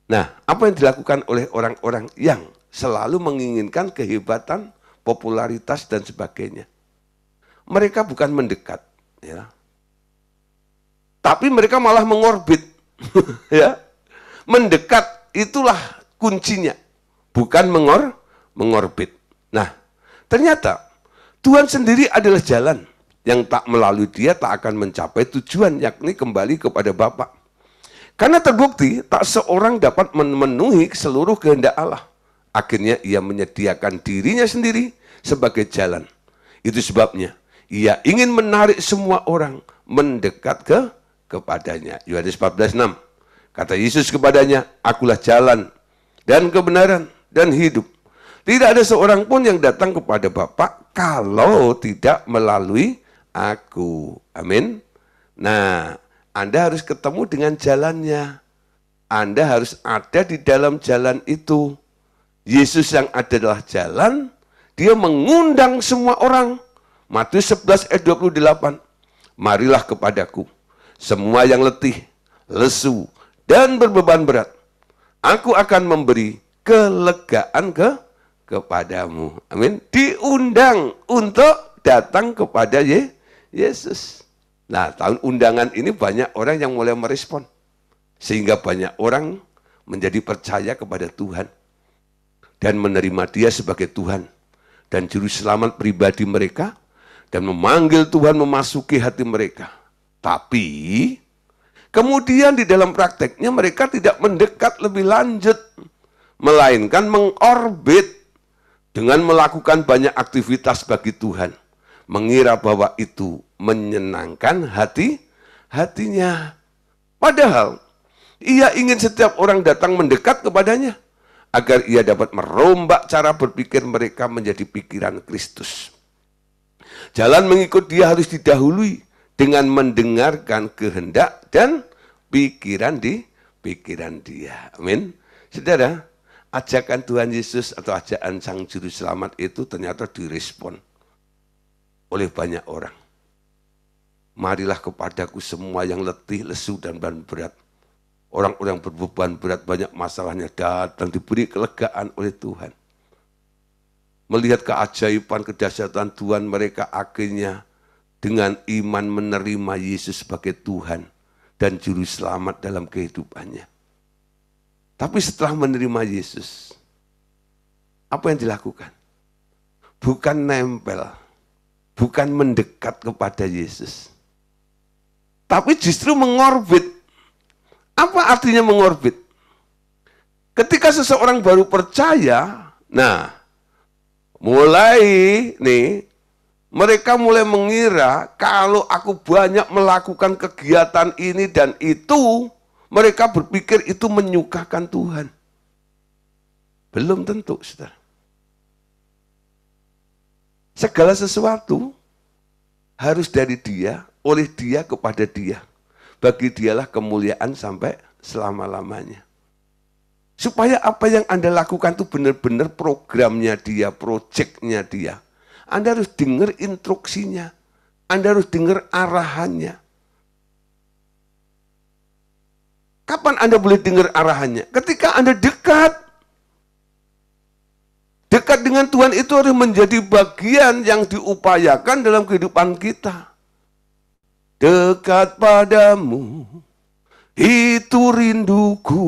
Nah, apa yang dilakukan oleh orang-orang yang selalu menginginkan kehebatan, popularitas, dan sebagainya? Mereka bukan mendekat, ya, tapi mereka malah mengorbit. Ya, mendekat itulah kuncinya, bukan mengorbit. Nah, ternyata Tuhan sendiri adalah jalan yang tak melalui dia tak akan mencapai tujuan, yakni kembali kepada Bapa. Karena terbukti tak seorang dapat memenuhi seluruh kehendak Allah. Akhirnya ia menyediakan dirinya sendiri sebagai jalan. Itu sebabnya ia ingin menarik semua orang mendekat kepadanya. Yohanes 14:6. Kata Yesus kepadanya, akulah jalan dan kebenaran dan hidup. Tidak ada seorang pun yang datang kepada Bapa kalau tidak melalui aku. Amin. Nah, Anda harus ketemu dengan jalannya. Anda harus ada di dalam jalan itu. Yesus yang adalah jalan, dia mengundang semua orang. Matius 11 ayat 28. Marilah kepadaku, semua yang letih, lesu, dan berbeban berat. Aku akan memberi kelegaan kepadamu. Amin. Diundang untuk datang kepada Yesus. Nah, tahun undangan ini banyak orang yang mulai merespon. Sehingga banyak orang menjadi percaya kepada Tuhan. Dan menerima dia sebagai Tuhan. Dan juru selamat pribadi mereka. Dan memanggil Tuhan memasuki hati mereka. Tapi, kemudian di dalam prakteknya mereka tidak mendekat lebih lanjut. Melainkan mengorbit. Dengan melakukan banyak aktivitas bagi Tuhan. Mengira bahwa itu menyenangkan hatinya. Padahal ia ingin setiap orang datang mendekat kepadanya agar ia dapat merombak cara berpikir mereka menjadi pikiran Kristus. Jalan mengikut dia harus didahului dengan mendengarkan kehendak dan pikiran dia. Amin. Saudara, ajakan Tuhan Yesus atau ajakan Sang Juru Selamat itu ternyata direspon oleh banyak orang. Marilah kepadaku semua yang letih, lesu, dan beban berat. Orang-orang berbeban berat, banyak masalahnya, datang diberi kelegaan oleh Tuhan. melihat keajaiban, kedahsyatan Tuhan, mereka akhirnya dengan iman menerima Yesus sebagai Tuhan dan Juru Selamat dalam kehidupannya. Tapi setelah menerima Yesus, apa yang dilakukan? Bukan nempel, bukan mendekat kepada Yesus, tapi justru mengorbit. Apa artinya mengorbit? Ketika seseorang baru percaya, nah, mereka mulai mengira kalau aku banyak melakukan kegiatan ini dan itu, mereka berpikir itu menyukakan Tuhan. Belum tentu, saudara. Segala sesuatu harus dari Dia, oleh Dia kepada Dia. Bagi Dialah kemuliaan sampai selama-lamanya. Supaya apa yang Anda lakukan itu benar-benar programnya Dia, proyeknya Dia. Anda harus dengar instruksinya. Anda harus dengar arahannya. Kapan Anda boleh dengar arahannya? Ketika Anda dekat. Dekat dengan Tuhan itu harus menjadi bagian yang diupayakan dalam kehidupan kita. Dekat padamu, itu rinduku.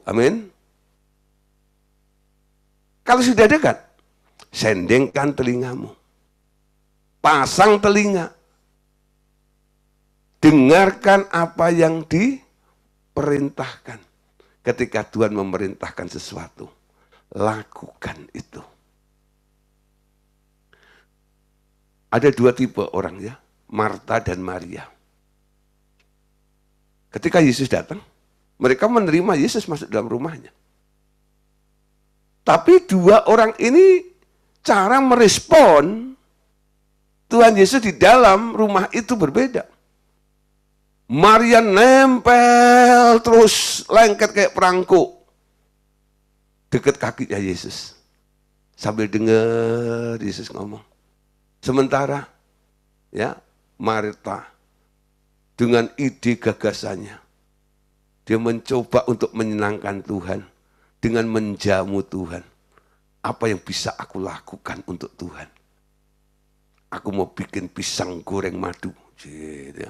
Amin. Kalau sudah dekat, sendengkan telingamu. Pasang telinga. Dengarkan apa yang diperintahkan. Ketika Tuhan memerintahkan sesuatu, lakukan itu. Ada dua tipe orang ya, Marta dan Maria. Ketika Yesus datang, mereka menerima Yesus masuk dalam rumahnya. Tapi dua orang ini cara merespon Tuhan Yesus di dalam rumah itu berbeda. Maria nempel terus lengket kayak perangko dekat kakinya Yesus. Sambil dengar Yesus ngomong. Sementara ya Marta dengan ide gagasannya dia mencoba untuk menyenangkan Tuhan dengan menjamu Tuhan. Apa yang bisa aku lakukan untuk Tuhan? Aku mau bikin pisang goreng madu. Gitu.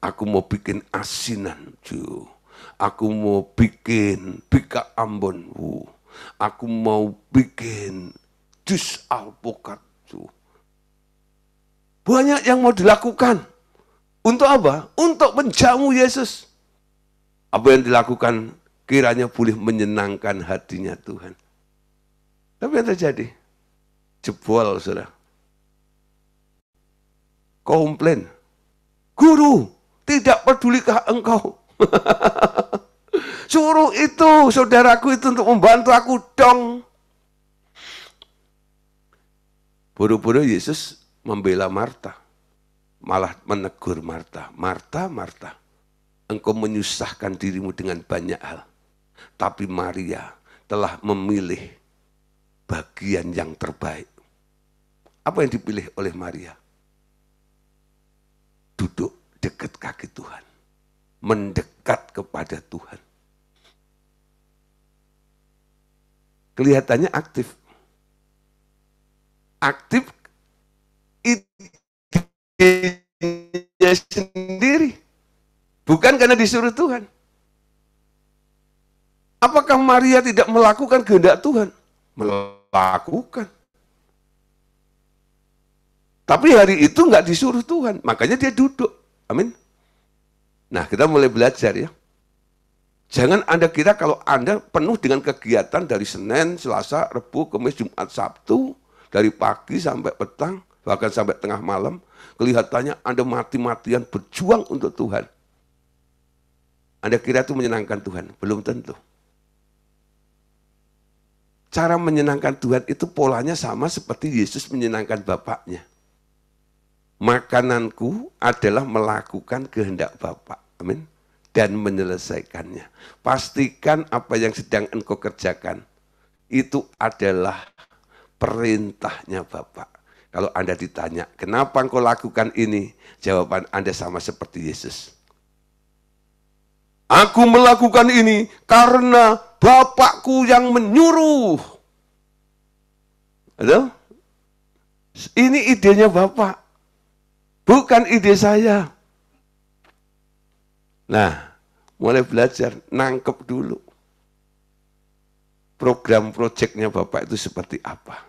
Aku mau bikin asinan. Aku mau bikin bika ambon. Aku mau bikin jus alpukat. Banyak yang mau dilakukan. Untuk apa? Untuk menjamu Yesus. Apa yang dilakukan kiranya boleh menyenangkan hatinya Tuhan. Tapi yang terjadi? Jebol, saudara. Komplain. Guru, tidak pedulikah engkau? Suruh itu, saudaraku itu untuk membantu aku dong. Buru-buru Yesus membela Marta. Malah menegur Marta. Marta, Marta, engkau menyusahkan dirimu dengan banyak hal. Tapi Maria telah memilih bagian yang terbaik. Apa yang dipilih oleh Maria? Duduk dekat kaki Tuhan. Mendekat kepada Tuhan. Kelihatannya aktif. Aktif idenya sendiri. Bukan karena disuruh Tuhan. Apakah Maria tidak melakukan kehendak Tuhan? Melakukan. Tapi hari itu nggak disuruh Tuhan. Makanya dia duduk. Amin. Nah, kita mulai belajar ya. Jangan Anda kira kalau Anda penuh dengan kegiatan dari Senin, Selasa, Rabu, Kamis, Jumat, Sabtu, dari pagi sampai petang, bahkan sampai tengah malam, kelihatannya Anda mati-matian berjuang untuk Tuhan. Anda kira itu menyenangkan Tuhan? Belum tentu. Cara menyenangkan Tuhan itu polanya sama seperti Yesus menyenangkan Bapaknya. Makananku adalah melakukan kehendak Bapa. Amin. Dan menyelesaikannya. Pastikan apa yang sedang engkau kerjakan itu adalah perintahnya Bapa. Kalau Anda ditanya, kenapa engkau lakukan ini? Jawaban Anda sama seperti Yesus. Aku melakukan ini karena Bapakku yang menyuruh. Aduh, Ini idenya Bapak, bukan ide saya. Nah, mulai belajar, nangkep dulu. Program proyeknya Bapak itu seperti apa.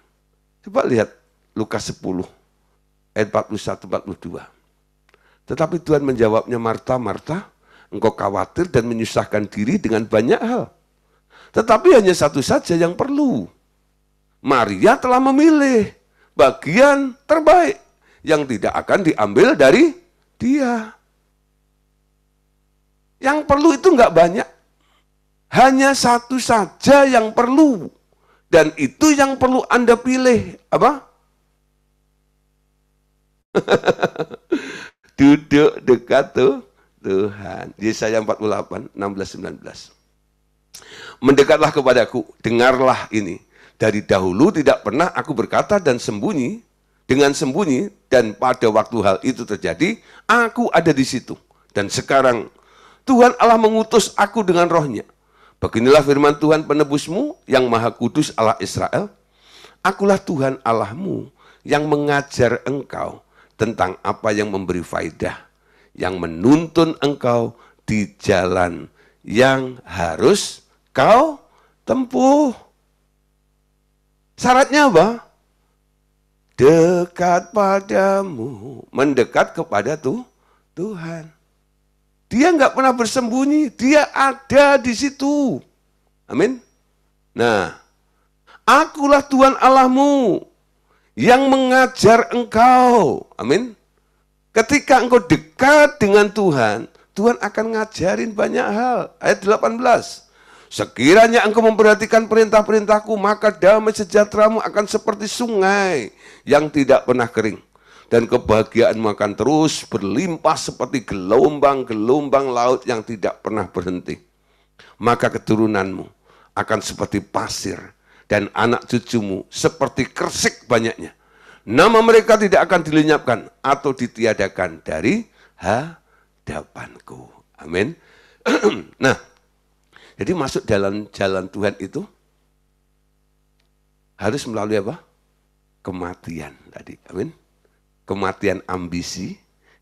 Coba lihat Lukas 10, ayat 41-42. Tetapi Tuhan menjawabnya, Marta, Marta, engkau khawatir dan menyusahkan diri dengan banyak hal. Tetapi hanya satu saja yang perlu. Maria telah memilih bagian terbaik yang tidak akan diambil dari dia. Yang perlu itu enggak banyak. Hanya satu saja yang perlu. Dan itu yang perlu Anda pilih. Apa? Duduk dekat Tuhan. Yesaya 48, 16-19. Mendekatlah kepadaku, dengarlah ini. Dari dahulu tidak pernah aku berkata dan sembunyi, dengan sembunyi, dan pada waktu hal itu terjadi, aku ada di situ. Dan sekarang Tuhan Allah mengutus aku dengan rohnya. Beginilah firman Tuhan penebusmu yang maha kudus Allah Israel. Akulah Tuhan Allahmu yang mengajar engkau tentang apa yang memberi faidah, yang menuntun engkau di jalan yang harus kau tempuh. Syaratnya apa? Dekat padamu, mendekat kepada Tuhan. Dia nggak pernah bersembunyi, dia ada di situ. Amin. Nah, akulah Tuhan Allahmu yang mengajar engkau. Amin. Ketika engkau dekat dengan Tuhan, Tuhan akan ngajarin banyak hal. Ayat 18. Sekiranya engkau memperhatikan perintah-perintahku, maka damai sejahteramu akan seperti sungai yang tidak pernah kering. Dan kebahagiaanmu akan terus berlimpah seperti gelombang-gelombang laut yang tidak pernah berhenti. Maka keturunanmu akan seperti pasir, dan anak cucumu seperti kersik banyaknya. Nama mereka tidak akan dilenyapkan atau ditiadakan dari hadapanku. Amin. Nah, jadi masuk dalam jalan Tuhan itu harus melalui apa? Kematian tadi. Amin. Kematian ambisi,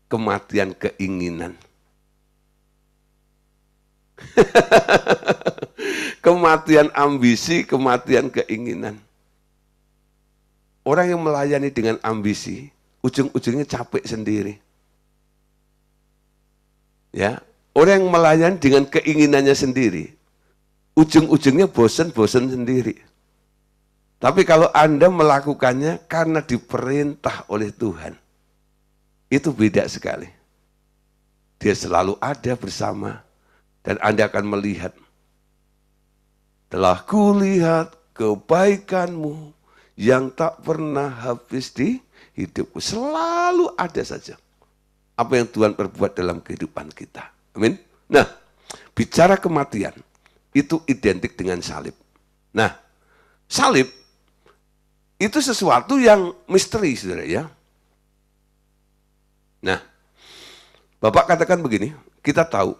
kematian keinginan. Kematian ambisi, kematian keinginan. Orang yang melayani dengan ambisi, ujung-ujungnya capek sendiri. Ya, orang yang melayani dengan keinginannya sendiri, ujung-ujungnya bosan-bosan sendiri. Tapi kalau Anda melakukannya karena diperintah oleh Tuhan, itu beda sekali. Dia selalu ada bersama, dan Anda akan melihat, telah kulihat kebaikanmu yang tak pernah habis di hidupku. Selalu ada saja apa yang Tuhan perbuat dalam kehidupan kita. Amin. Nah, bicara kematian, itu identik dengan salib. Nah, salib itu sesuatu yang misteri, saudara ya. Nah, Bapak katakan begini, kita tahu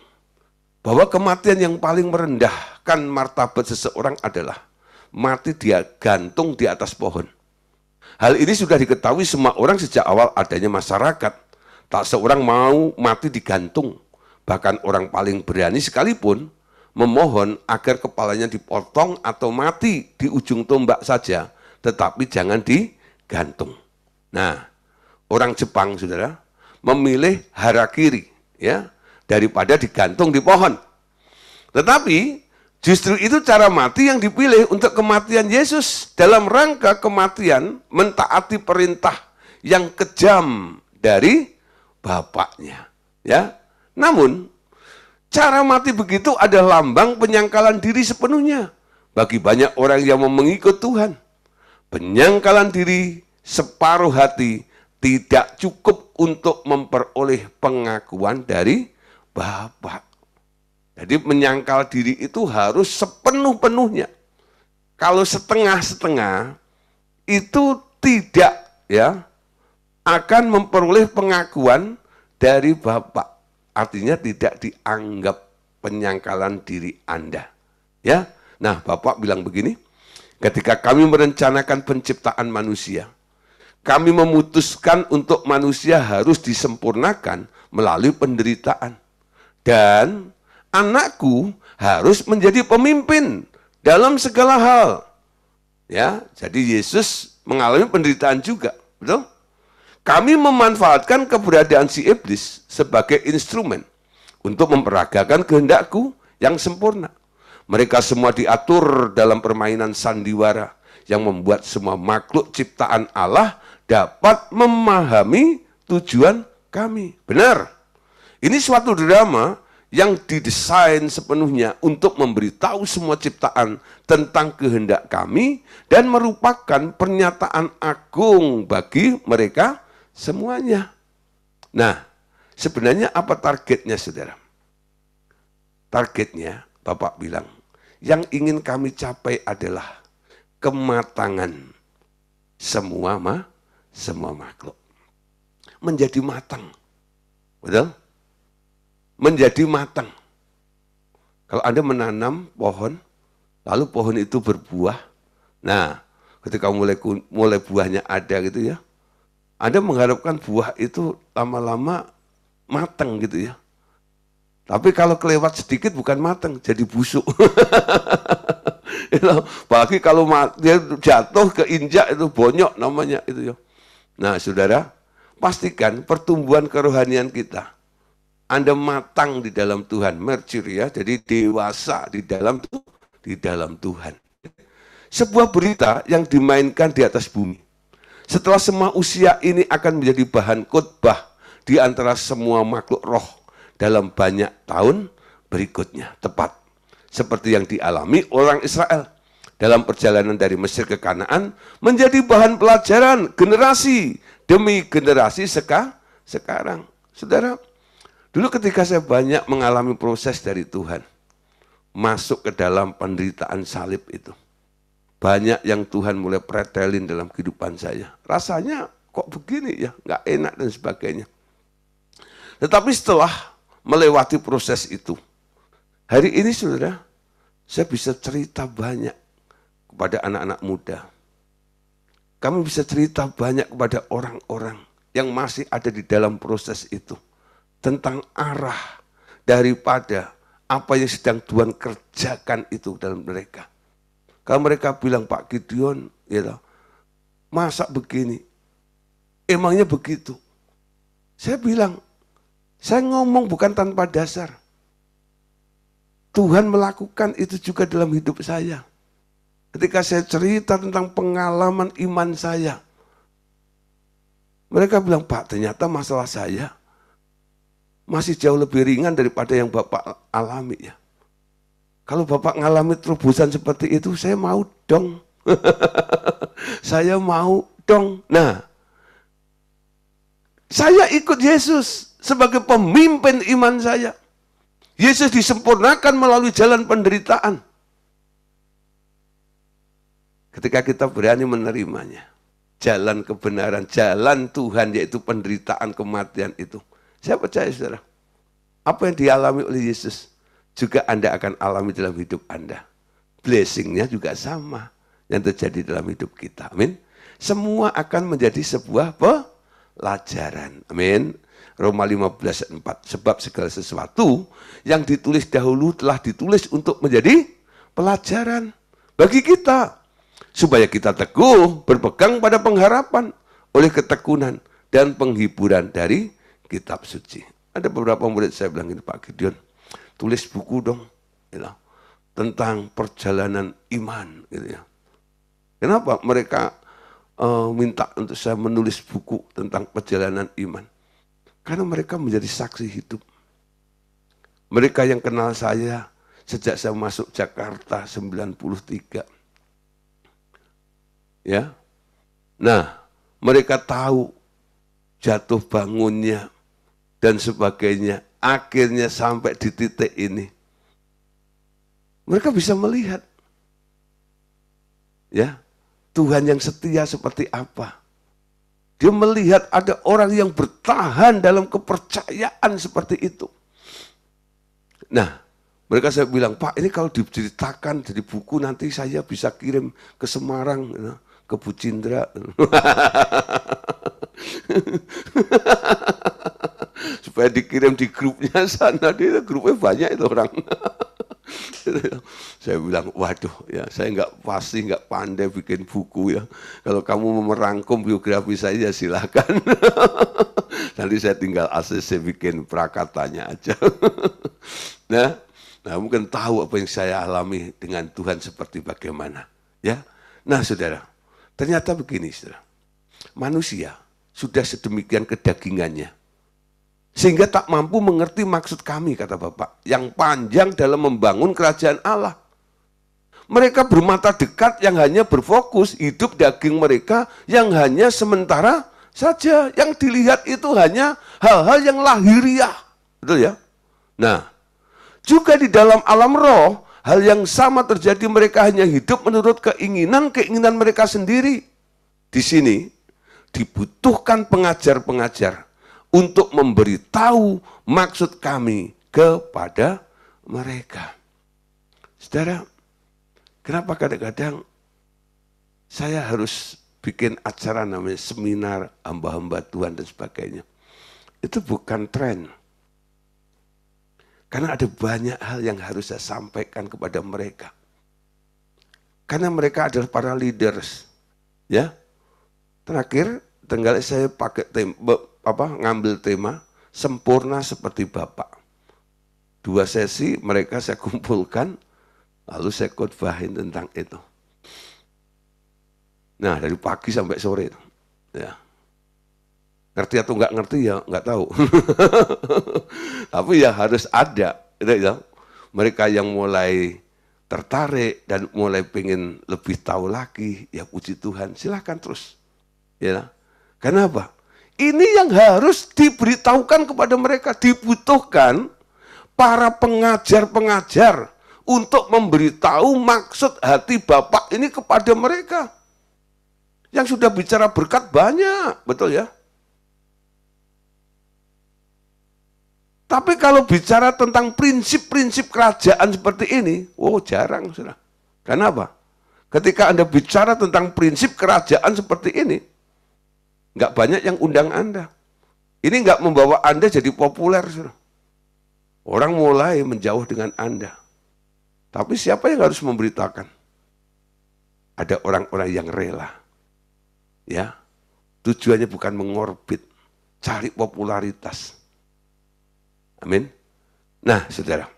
bahwa kematian yang paling merendahkan martabat seseorang adalah mati dia gantung di atas pohon. Hal ini sudah diketahui semua orang sejak awal adanya masyarakat. Tak seorang mau mati digantung. Bahkan orang paling berani sekalipun memohon agar kepalanya dipotong atau mati di ujung tombak saja, tetapi jangan digantung. Nah, orang Jepang, saudara, memilih harakiri, ya, daripada digantung di pohon. Tetapi justru itu cara mati yang dipilih untuk kematian Yesus dalam rangka kematian mentaati perintah yang kejam dari Bapaknya. Ya, namun cara mati begitu adalah lambang penyangkalan diri sepenuhnya bagi banyak orang yang mau mengikut Tuhan. Penyangkalan diri separuh hati tidak cukup untuk memperoleh pengakuan dari Bapa. Jadi menyangkal diri itu harus sepenuh-penuhnya. Kalau setengah-setengah itu tidak, ya, akan memperoleh pengakuan dari Bapa. Artinya tidak dianggap penyangkalan diri Anda. Ya, nah Bapak bilang begini, ketika kami merencanakan penciptaan manusia, kami memutuskan untuk manusia harus disempurnakan melalui penderitaan. Dan anakku harus menjadi pemimpin dalam segala hal. Ya, jadi Yesus mengalami penderitaan juga, betul? Kami memanfaatkan keberadaan si iblis sebagai instrumen untuk memperagakan kehendakku yang sempurna. Mereka semua diatur dalam permainan sandiwara yang membuat semua makhluk ciptaan Allah dapat memahami tujuan kami. Benar. Ini suatu drama yang didesain sepenuhnya untuk memberitahu semua ciptaan tentang kehendak kami dan merupakan pernyataan agung bagi mereka semuanya. Nah, sebenarnya apa targetnya, saudara? Targetnya, Bapak bilang, yang ingin kami capai adalah kematangan semua makhluk. Menjadi matang. Betul? Menjadi matang. Kalau Anda menanam pohon, lalu pohon itu berbuah. Nah, ketika mulai buahnya ada gitu ya, Anda mengharapkan buah itu lama-lama matang gitu ya. Tapi kalau kelewat sedikit bukan matang, jadi busuk. Apalagi kalau dia jatuh keinjak itu bonyok namanya itu ya. Nah, saudara, pastikan pertumbuhan kerohanian kita. Anda matang di dalam Tuhan, mature ya, jadi dewasa di dalam Tuhan. Sebuah berita yang dimainkan di atas bumi. Setelah semua usia ini akan menjadi bahan khotbah di antara semua makhluk roh dalam banyak tahun berikutnya. Tepat seperti yang dialami orang Israel dalam perjalanan dari Mesir ke Kanaan, menjadi bahan pelajaran generasi demi generasi sekarang. Saudara, dulu ketika saya banyak mengalami proses dari Tuhan, masuk ke dalam penderitaan salib itu, banyak yang Tuhan mulai pretelin dalam kehidupan saya. Rasanya kok begini ya, nggak enak dan sebagainya. Tetapi setelah melewati proses itu, hari ini saudara, saya bisa cerita banyak kepada anak-anak muda. Kami bisa cerita banyak kepada orang-orang yang masih ada di dalam proses itu. Tentang arah daripada apa yang sedang Tuhan kerjakan itu dalam mereka. Kalau mereka bilang, Pak Gideon, ya, masa begini? Emangnya begitu? Saya bilang, saya ngomong bukan tanpa dasar. Tuhan melakukan itu juga dalam hidup saya. Ketika saya cerita tentang pengalaman iman saya, mereka bilang, Pak, ternyata masalah saya masih jauh lebih ringan daripada yang Bapak alami ya. Kalau Bapak ngalami terobosan seperti itu, saya mau dong. Saya mau dong. Nah, saya ikut Yesus sebagai pemimpin iman saya. Yesus disempurnakan melalui jalan penderitaan. Ketika kita berani menerimanya, jalan kebenaran, jalan Tuhan, yaitu penderitaan kematian itu. Saya percaya saudara, apa yang dialami oleh Yesus, juga Anda akan alami dalam hidup Anda. Blessing-nya juga sama yang terjadi dalam hidup kita. Amin. Semua akan menjadi sebuah pelajaran. Amin. Roma 15:4. Sebab segala sesuatu yang ditulis dahulu telah ditulis untuk menjadi pelajaran bagi kita. Supaya kita teguh berpegang pada pengharapan oleh ketekunan dan penghiburan dari kitab suci. Ada beberapa murid saya bilang ini, Pak Gideon, tulis buku dong, gitu, tentang perjalanan iman, gitu ya. Kenapa mereka minta untuk saya menulis buku tentang perjalanan iman? Karena mereka menjadi saksi hidup. Mereka yang kenal saya sejak saya masuk Jakarta 93. Ya, nah mereka tahu jatuh bangunnya dan sebagainya, akhirnya sampai di titik ini. Mereka bisa melihat, ya, Tuhan yang setia seperti apa. Dia melihat ada orang yang bertahan dalam kepercayaan seperti itu. Nah, mereka saya bilang, Pak, ini kalau diceritakan jadi buku nanti saya bisa kirim ke Semarang, ke Bu Cindra. Supaya dikirim di grupnya sana, dia grupnya banyak itu orang. Saya bilang, waduh ya, saya nggak pandai bikin buku ya. Kalau kamu mau merangkum biografi saya, ya silakan. Nanti saya tinggal ACC bikin prakatanya aja. Nah, mungkin tahu apa yang saya alami dengan Tuhan seperti bagaimana. Ya, nah saudara, ternyata begini saudara, manusia sudah sedemikian kedagingannya, sehingga tak mampu mengerti maksud kami, kata Bapak, yang panjang dalam membangun kerajaan Allah. Mereka bermata dekat yang hanya berfokus, hidup daging mereka yang hanya sementara saja. Yang dilihat itu hanya hal-hal yang lahiriah. Betul ya? Nah, juga di dalam alam roh, hal yang sama terjadi, mereka hanya hidup menurut keinginan mereka sendiri. Di sini dibutuhkan pengajar-pengajar untuk memberitahu maksud kami kepada mereka. Saudara, kenapa kadang-kadang saya harus bikin acara namanya seminar hamba-hamba Tuhan dan sebagainya? Itu bukan tren. Karena ada banyak hal yang harus saya sampaikan kepada mereka. Karena mereka adalah para leaders. Ya. Terakhir, tinggal saya pakai ngambil tema sempurna seperti Bapak. 2 sesi mereka saya kumpulkan, lalu saya khotbahin tentang itu. Nah, dari pagi sampai sore. Ya. Ngerti atau nggak ngerti ya nggak tahu. Tapi ya harus ada. Ya. Mereka yang mulai tertarik dan mulai pengen lebih tahu lagi, ya puji Tuhan, silahkan terus. Ya. Kenapa? Ini yang harus diberitahukan kepada mereka. Dibutuhkan para pengajar-pengajar untuk memberitahu maksud hati Bapak ini kepada mereka. Yang sudah bicara berkat banyak, betul ya? Tapi kalau bicara tentang prinsip-prinsip kerajaan seperti ini, jarang, saudara. Kenapa? Ketika Anda bicara tentang prinsip kerajaan seperti ini, nggak banyak yang undang Anda. Ini nggak membawa Anda jadi populer, saudara. Orang mulai menjauh dengan Anda. Tapi siapa yang harus memberitakan? Ada orang-orang yang rela. Ya, tujuannya bukan mengorbit, cari popularitas. Amin. Nah, saudara,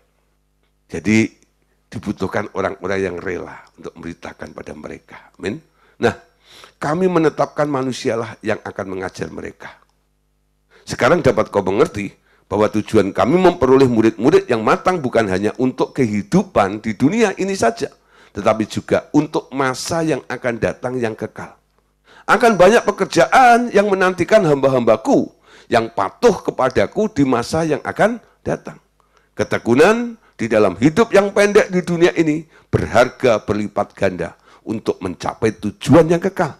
jadi dibutuhkan orang-orang yang rela untuk memberitakan pada mereka. Amin. Nah, kami menetapkan manusialah yang akan mengajar mereka. Sekarang dapat kau mengerti bahwa tujuan kami memperoleh murid-murid yang matang bukan hanya untuk kehidupan di dunia ini saja, tetapi juga untuk masa yang akan datang yang kekal. Akan banyak pekerjaan yang menantikan hamba-hambaku yang patuh kepadaku di masa yang akan datang. Ketekunan di dalam hidup yang pendek di dunia ini berharga berlipat ganda untuk mencapai tujuan yang kekal.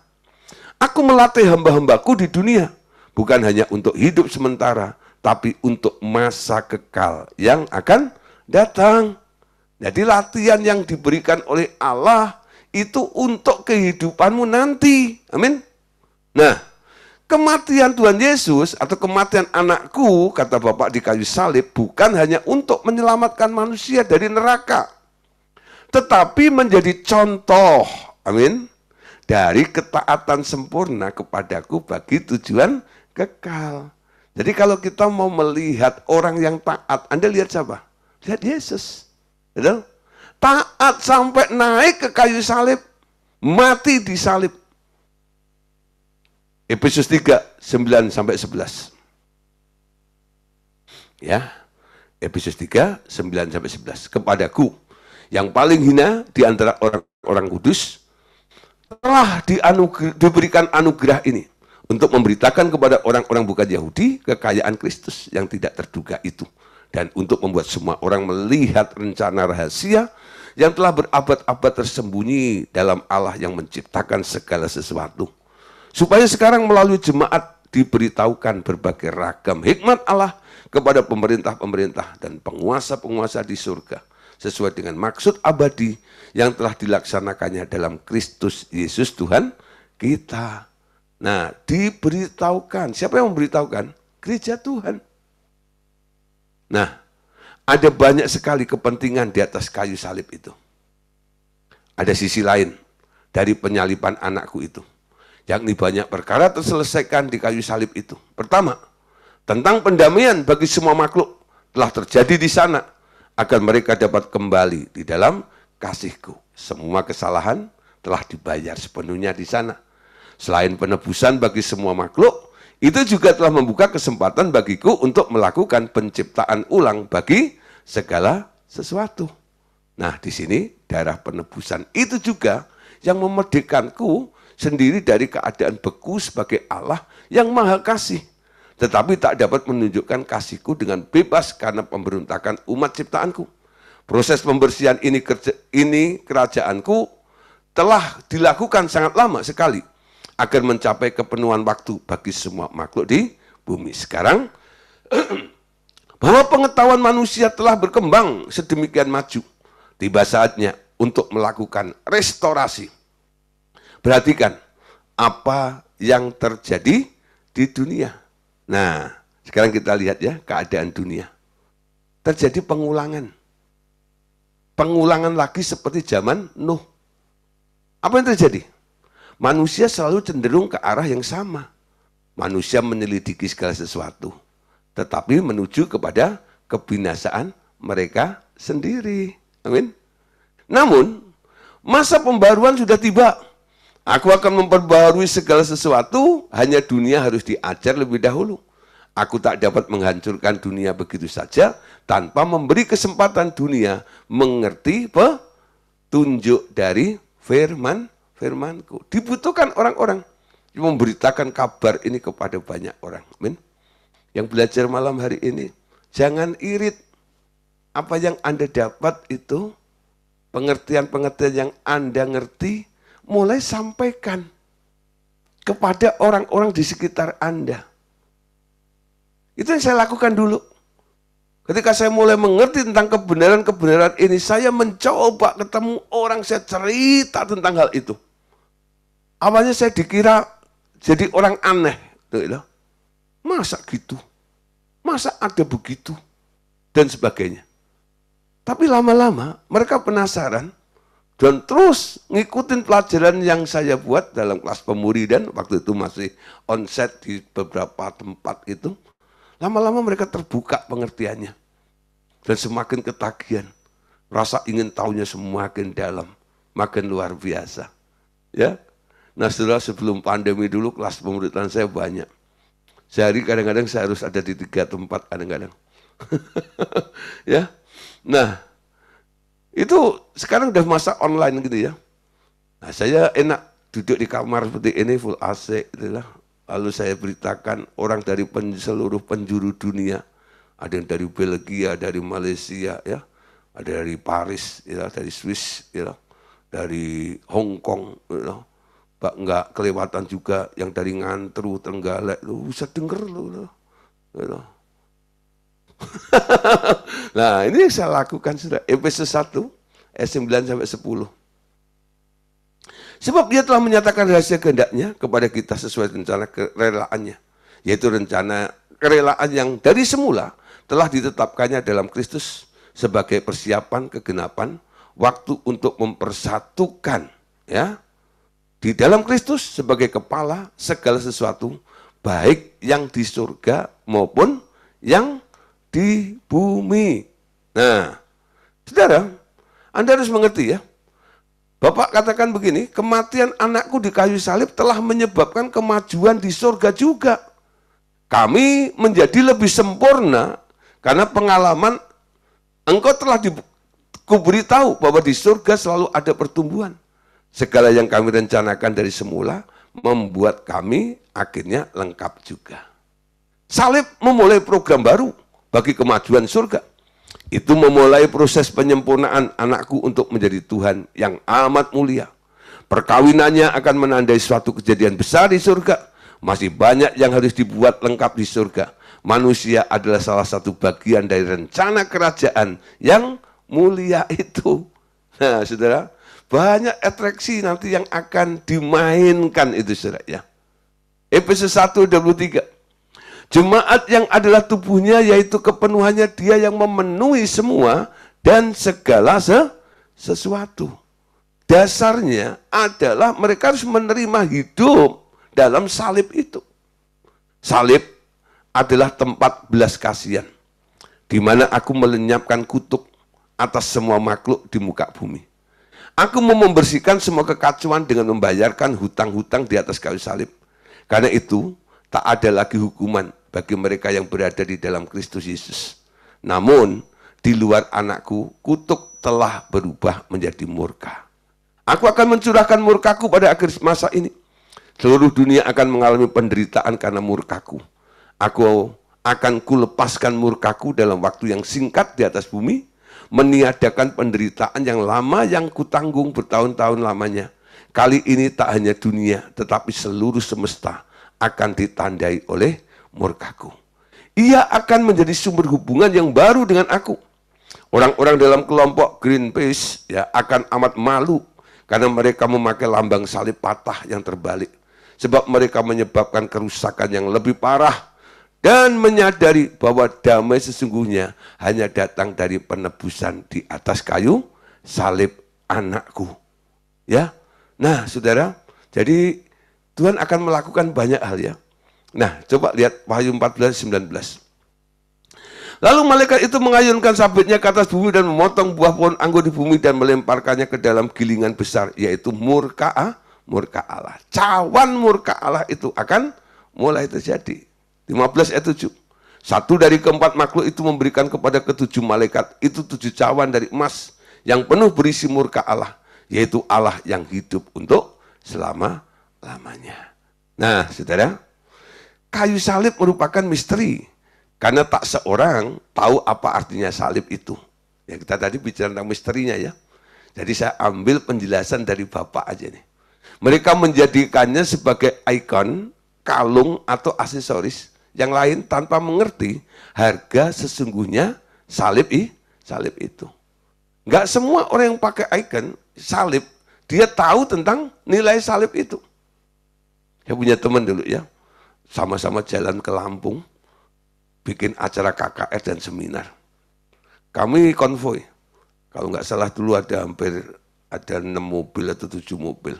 Aku melatih hamba-hambaku di dunia, bukan hanya untuk hidup sementara, tapi untuk masa kekal yang akan datang. Jadi latihan yang diberikan oleh Allah itu untuk kehidupanmu nanti. Amin. Nah, kematian Tuhan Yesus atau kematian anakku, kata Bapak di kayu salib, bukan hanya untuk menyelamatkan manusia dari neraka, tetapi menjadi contoh, amin, dari ketaatan sempurna kepadaku bagi tujuan kekal. Jadi kalau kita mau melihat orang yang taat, Anda lihat siapa? Lihat Yesus. Betul? Taat sampai naik ke kayu salib, mati di salib. Efesus 3, 9-11. Ya, Efesus 3, 9-11. Kepadaku, yang paling hina di antara orang-orang kudus, telah diberikan anugerah ini untuk memberitakan kepada orang-orang bukan Yahudi kekayaan Kristus yang tidak terduga itu, dan untuk membuat semua orang melihat rencana rahasia yang telah berabad-abad tersembunyi dalam Allah yang menciptakan segala sesuatu, supaya sekarang melalui jemaat diberitahukan berbagai ragam hikmat Allah kepada pemerintah-pemerintah dan penguasa-penguasa di surga, sesuai dengan maksud abadi yang telah dilaksanakannya dalam Kristus Yesus Tuhan kita. Nah, diberitahukan. Siapa yang memberitahukan? Gereja Tuhan. Nah, ada banyak sekali kepentingan di atas kayu salib itu. Ada sisi lain dari penyaliban anakku itu. Yakni banyak perkara terselesaikan di kayu salib itu. Pertama, tentang pendamaian bagi semua makhluk telah terjadi di sana, agar mereka dapat kembali di dalam kasihku. Semua kesalahan telah dibayar sepenuhnya di sana. Selain penebusan bagi semua makhluk, itu juga telah membuka kesempatan bagiku untuk melakukan penciptaan ulang bagi segala sesuatu. Nah, di sini darah penebusan itu juga yang memerdekakanku sendiri dari keadaan beku sebagai Allah yang maha kasih. Tetapi tak dapat menunjukkan kasihku dengan bebas karena pemberontakan umat ciptaanku. Proses pembersihan ini kerajaanku telah dilakukan sangat lama sekali agar mencapai kepenuhan waktu bagi semua makhluk di bumi. Sekarang, bahwa pengetahuan manusia telah berkembang sedemikian maju, tiba saatnya untuk melakukan restorasi. Perhatikan apa yang terjadi di dunia. Nah, sekarang kita lihat ya keadaan dunia. Terjadi pengulangan. Pengulangan lagi seperti zaman Nuh. Apa yang terjadi? Manusia selalu cenderung ke arah yang sama. Manusia menyelidiki segala sesuatu, tetapi menuju kepada kebinasaan mereka sendiri. Amin. Namun, masa pembaruan sudah tiba. Aku akan memperbarui segala sesuatu, hanya dunia harus diajar lebih dahulu. Aku tak dapat menghancurkan dunia begitu saja, tanpa memberi kesempatan dunia mengerti petunjuk dari firmanku. Dibutuhkan orang-orang yang memberitakan kabar ini kepada banyak orang. Amin. Yang belajar malam hari ini, jangan irit. Apa yang Anda dapat itu, pengertian-pengertian yang Anda ngerti, mulai sampaikan kepada orang-orang di sekitar Anda. Itu yang saya lakukan dulu. Ketika saya mulai mengerti tentang kebenaran-kebenaran ini, saya mencoba ketemu orang, saya cerita tentang hal itu. Awalnya saya dikira jadi orang aneh. Masa gitu? Masa ada begitu? Dan sebagainya. Tapi lama-lama mereka penasaran dan terus ngikutin pelajaran yang saya buat dalam kelas pemuridan. Waktu itu masih onsite di beberapa tempat itu. Lama-lama mereka terbuka pengertiannya. Dan semakin ketagihan. Rasa ingin tahunya semakin dalam. Makin luar biasa. Ya. Nah, setelah sebelum pandemi dulu kelas pemuridan saya banyak. Sehari kadang-kadang saya harus ada di 3 tempat kadang-kadang. Ya. Nah, itu sekarang udah masa online gitu ya. Nah, saya enak duduk di kamar seperti ini full AC gitu lah. Lalu saya beritakan orang dari seluruh penjuru dunia. Ada yang dari Belgia, dari Malaysia, ya, ada dari Paris, ya, dari Swiss, ya, dari Hong Kong, ya. Enggak kelewatan juga yang dari Ngantru, Trenggalek, lu bisa denger lu. Ya. Nah, ini yang saya lakukan sudah. Efesus 1, ayat 9 sampai 10. Sebab dia telah menyatakan rahasia kehendaknya kepada kita sesuai rencana kerelaannya. Yaitu rencana kerelaan yang dari semula telah ditetapkannya dalam Kristus sebagai persiapan kegenapan waktu untuk mempersatukan, ya, di dalam Kristus sebagai kepala segala sesuatu, baik yang di surga maupun yang di bumi. Nah, saudara, Anda harus mengerti ya. Bapak katakan begini, kematian anakku di kayu salib telah menyebabkan kemajuan di surga juga. Kami menjadi lebih sempurna karena pengalaman engkau telah kuberitahu bahwa di surga selalu ada pertumbuhan. Segala yang kami rencanakan dari semula membuat kami akhirnya lengkap juga. Salib memulai program baru bagi kemajuan surga. Itu memulai proses penyempurnaan anakku untuk menjadi Tuhan yang amat mulia. Perkawinannya akan menandai suatu kejadian besar di surga. Masih banyak yang harus dibuat lengkap di surga. Manusia adalah salah satu bagian dari rencana kerajaan yang mulia itu. Nah, saudara, banyak atraksi nanti yang akan dimainkan itu saudara ya. Efesus 1:23. Jemaat yang adalah tubuhnya yaitu kepenuhannya dia yang memenuhi semua dan segala sesuatu. Dasarnya adalah mereka harus menerima hidup dalam salib itu. Salib adalah tempat belas kasihan, di mana aku melenyapkan kutuk atas semua makhluk di muka bumi. Aku mau membersihkan semua kekacauan dengan membayarkan hutang-hutang di atas kayu salib. Karena itu, tak ada lagi hukuman bagi mereka yang berada di dalam Kristus Yesus. Namun, di luar anakku, kutuk telah berubah menjadi murka. Aku akan mencurahkan murkaku pada akhir masa ini. Seluruh dunia akan mengalami penderitaan karena murkaku. Aku akan kulepaskan murkaku dalam waktu yang singkat di atas bumi, meniadakan penderitaan yang lama yang kutanggung bertahun-tahun lamanya. Kali ini tak hanya dunia, tetapi seluruh semesta akan ditandai oleh murkaku. Ia akan menjadi sumber hubungan yang baru dengan aku. Orang-orang dalam kelompok Greenpeace ya akan amat malu karena mereka memakai lambang salib patah yang terbalik. Sebab mereka menyebabkan kerusakan yang lebih parah dan menyadari bahwa damai sesungguhnya hanya datang dari penebusan di atas kayu salib anakku. Ya. Nah, saudara, jadi Tuhan akan melakukan banyak hal ya. Nah, coba lihat Wahyu 14:19. Lalu malaikat itu mengayunkan sabitnya ke atas bumi dan memotong buah pohon anggur di bumi dan melemparkannya ke dalam gilingan besar, yaitu murka Allah. Cawan murka Allah itu akan mulai terjadi. 15 ayat 7. Satu dari keempat makhluk itu memberikan kepada ketujuh malaikat itu 7 cawan dari emas yang penuh berisi murka Allah, yaitu Allah yang hidup untuk selama-lamanya. Nah, saudara, kayu salib merupakan misteri. Karena tak seorang tahu apa artinya salib itu. Ya, kita tadi bicara tentang misterinya ya. Jadi saya ambil penjelasan dari Bapak aja nih. Mereka menjadikannya sebagai ikon, kalung atau aksesoris yang lain tanpa mengerti harga sesungguhnya salib itu. Enggak semua orang yang pakai ikon salib, dia tahu tentang nilai salib itu. Saya punya teman dulu ya, sama-sama jalan ke Lampung, bikin acara KKR dan seminar. Kami konvoy. Kalau nggak salah dulu ada 6 mobil atau 7 mobil.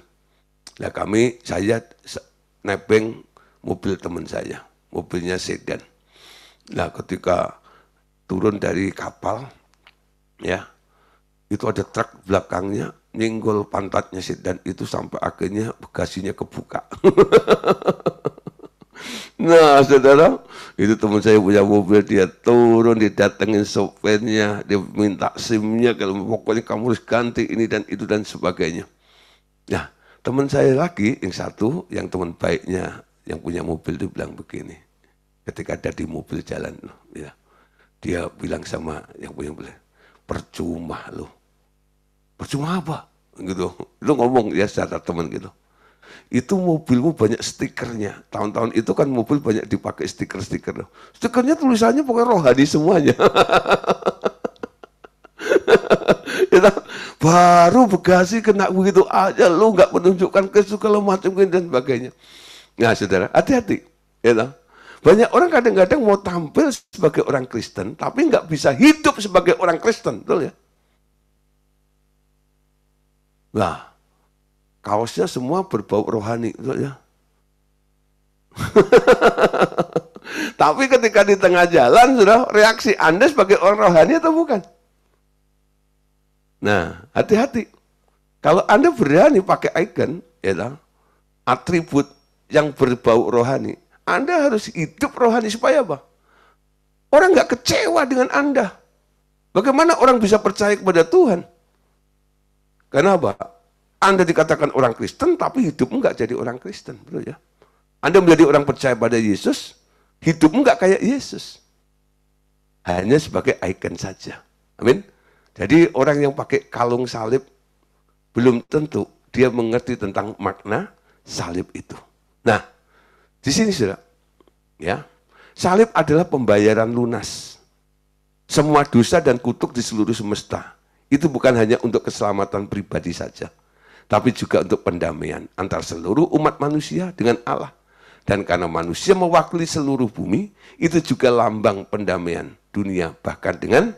Nah saya nebeng mobil teman saya. Mobilnya sedan. Nah ketika turun dari kapal, ya itu ada truk belakangnya, nyenggol pantatnya sedan itu sampai akhirnya bagasinya kebuka. Nah, saudara, itu teman saya punya mobil, dia turun, didatengin sopirnya, dia minta SIM-nya, kalau pokoknya kamu harus ganti ini dan itu dan sebagainya. Nah, teman saya lagi, yang satu, yang teman baiknya, yang punya mobil, dia bilang begini, ketika ada di mobil jalan, ya, dia bilang sama yang punya mobil, percuma loh. Percuma apa? Gitu. Lu ngomong ya secara teman gitu. Itu mobilmu banyak stikernya. Tahun-tahun itu kan mobil banyak dipakai stiker-stiker. Stikernya tulisannya pokoknya rohani semuanya. Baru bagasi kena begitu aja, lu nggak menunjukkan segala macam dan sebagainya. Nah, saudara, hati-hati. Ya, banyak orang kadang-kadang mau tampil sebagai orang Kristen, tapi nggak bisa hidup sebagai orang Kristen, betul ya? Nah, kaosnya semua berbau rohani, betul ya? Tapi ketika di tengah jalan, sudah reaksi Anda sebagai orang rohani atau bukan? Nah, hati-hati. Kalau Anda berani pakai ikon, ya, atribut yang berbau rohani, Anda harus hidup rohani supaya apa? Orang nggak kecewa dengan Anda. Bagaimana orang bisa percaya kepada Tuhan? Kenapa? Anda dikatakan orang Kristen, tapi hidupmu nggak jadi orang Kristen, betul ya? Anda menjadi orang percaya pada Yesus, hidupmu nggak kayak Yesus. Hanya sebagai ikon saja. Amin. Jadi orang yang pakai kalung salib, belum tentu dia mengerti tentang makna salib itu. Nah, di sini sudah, ya, salib adalah pembayaran lunas. Semua dosa dan kutuk di seluruh semesta. Itu bukan hanya untuk keselamatan pribadi saja. tapi juga untuk pendamaian antara seluruh umat manusia dengan Allah. Dan karena manusia mewakili seluruh bumi, itu juga lambang pendamaian dunia bahkan dengan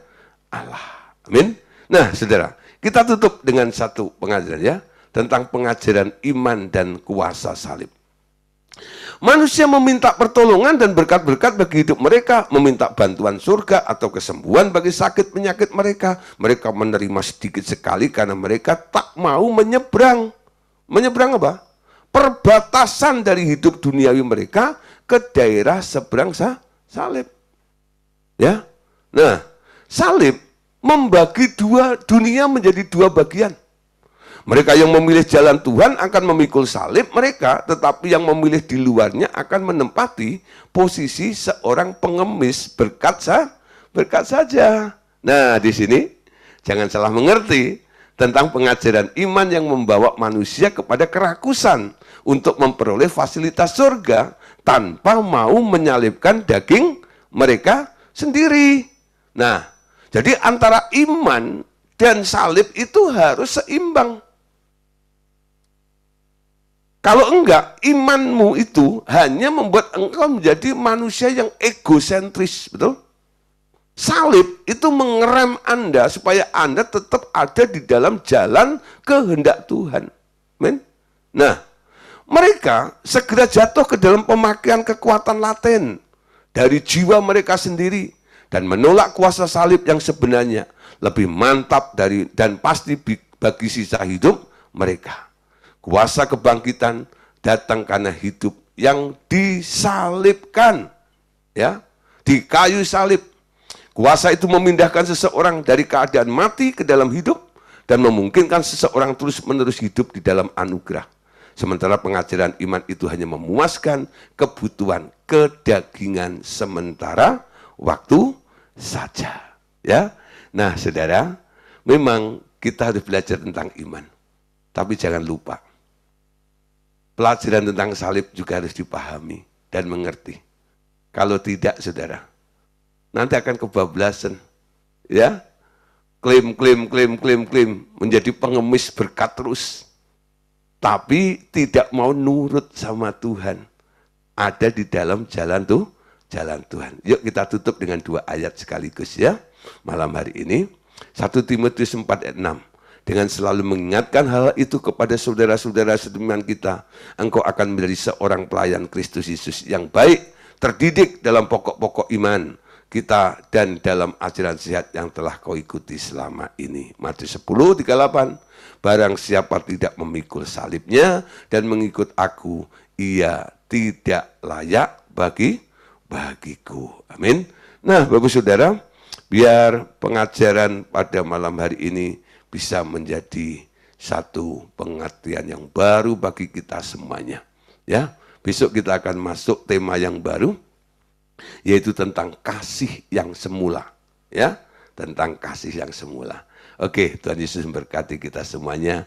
Allah. Amin. Nah, saudara, kita tutup dengan satu pengajaran ya, tentang pengajaran iman dan kuasa salib. Manusia meminta pertolongan dan berkat-berkat bagi hidup mereka, meminta bantuan surga atau kesembuhan bagi sakit penyakit mereka. Mereka menerima sedikit sekali karena mereka tak mau menyeberang. Menyeberang apa? Perbatasan dari hidup duniawi mereka ke daerah seberang salib. Ya. Nah, salib membagi dunia menjadi dua bagian. Mereka yang memilih jalan Tuhan akan memikul salib mereka, tetapi yang memilih di luarnya akan menempati posisi seorang pengemis berkat saja. Nah, di sini jangan salah mengerti tentang pengajaran iman yang membawa manusia kepada kerakusan untuk memperoleh fasilitas surga tanpa mau menyalibkan daging mereka sendiri. Nah, jadi antara iman dan salib itu harus seimbang. Kalau enggak, imanmu itu hanya membuat engkau menjadi manusia yang egosentris, betul? Salib itu mengerem Anda supaya Anda tetap ada di dalam jalan kehendak Tuhan. Amin. Nah, mereka segera jatuh ke dalam pemakaian kekuatan laten dari jiwa mereka sendiri dan menolak kuasa salib yang sebenarnya lebih mantap dari dan pasti bagi sisa hidup mereka. Kuasa kebangkitan datang karena hidup yang disalibkan, ya, di kayu salib. Kuasa itu memindahkan seseorang dari keadaan mati ke dalam hidup dan memungkinkan seseorang terus-menerus hidup di dalam anugerah. Sementara pengajaran iman itu hanya memuaskan kebutuhan kedagingan sementara waktu saja, ya. Nah, saudara, memang kita harus belajar tentang iman, tapi jangan lupa pelajaran tentang salib juga harus dipahami dan mengerti. Kalau tidak, saudara, nanti akan kebablasan, ya. Klaim, menjadi pengemis berkat terus. Tapi tidak mau nurut sama Tuhan. Ada di dalam jalan Tuhan. Yuk kita tutup dengan 2 ayat sekaligus ya. Malam hari ini. 1 Timotius 4 ayat 6. Dengan selalu mengingatkan hal itu kepada saudara-saudara seiman kita, engkau akan menjadi seorang pelayan Kristus Yesus yang baik, terdidik dalam pokok-pokok iman kita dan dalam ajaran sehat yang telah kau ikuti selama ini. Matius 10:38. Barang siapa tidak memikul salibnya dan mengikut aku, ia tidak layak bagiku. Amin. Nah, Bapak Saudara, biar pengajaran pada malam hari ini bisa menjadi satu pengertian yang baru bagi kita semuanya. Ya, besok kita akan masuk tema yang baru, yaitu tentang kasih yang semula. Ya, tentang kasih yang semula. Oke, Tuhan Yesus memberkati kita semuanya.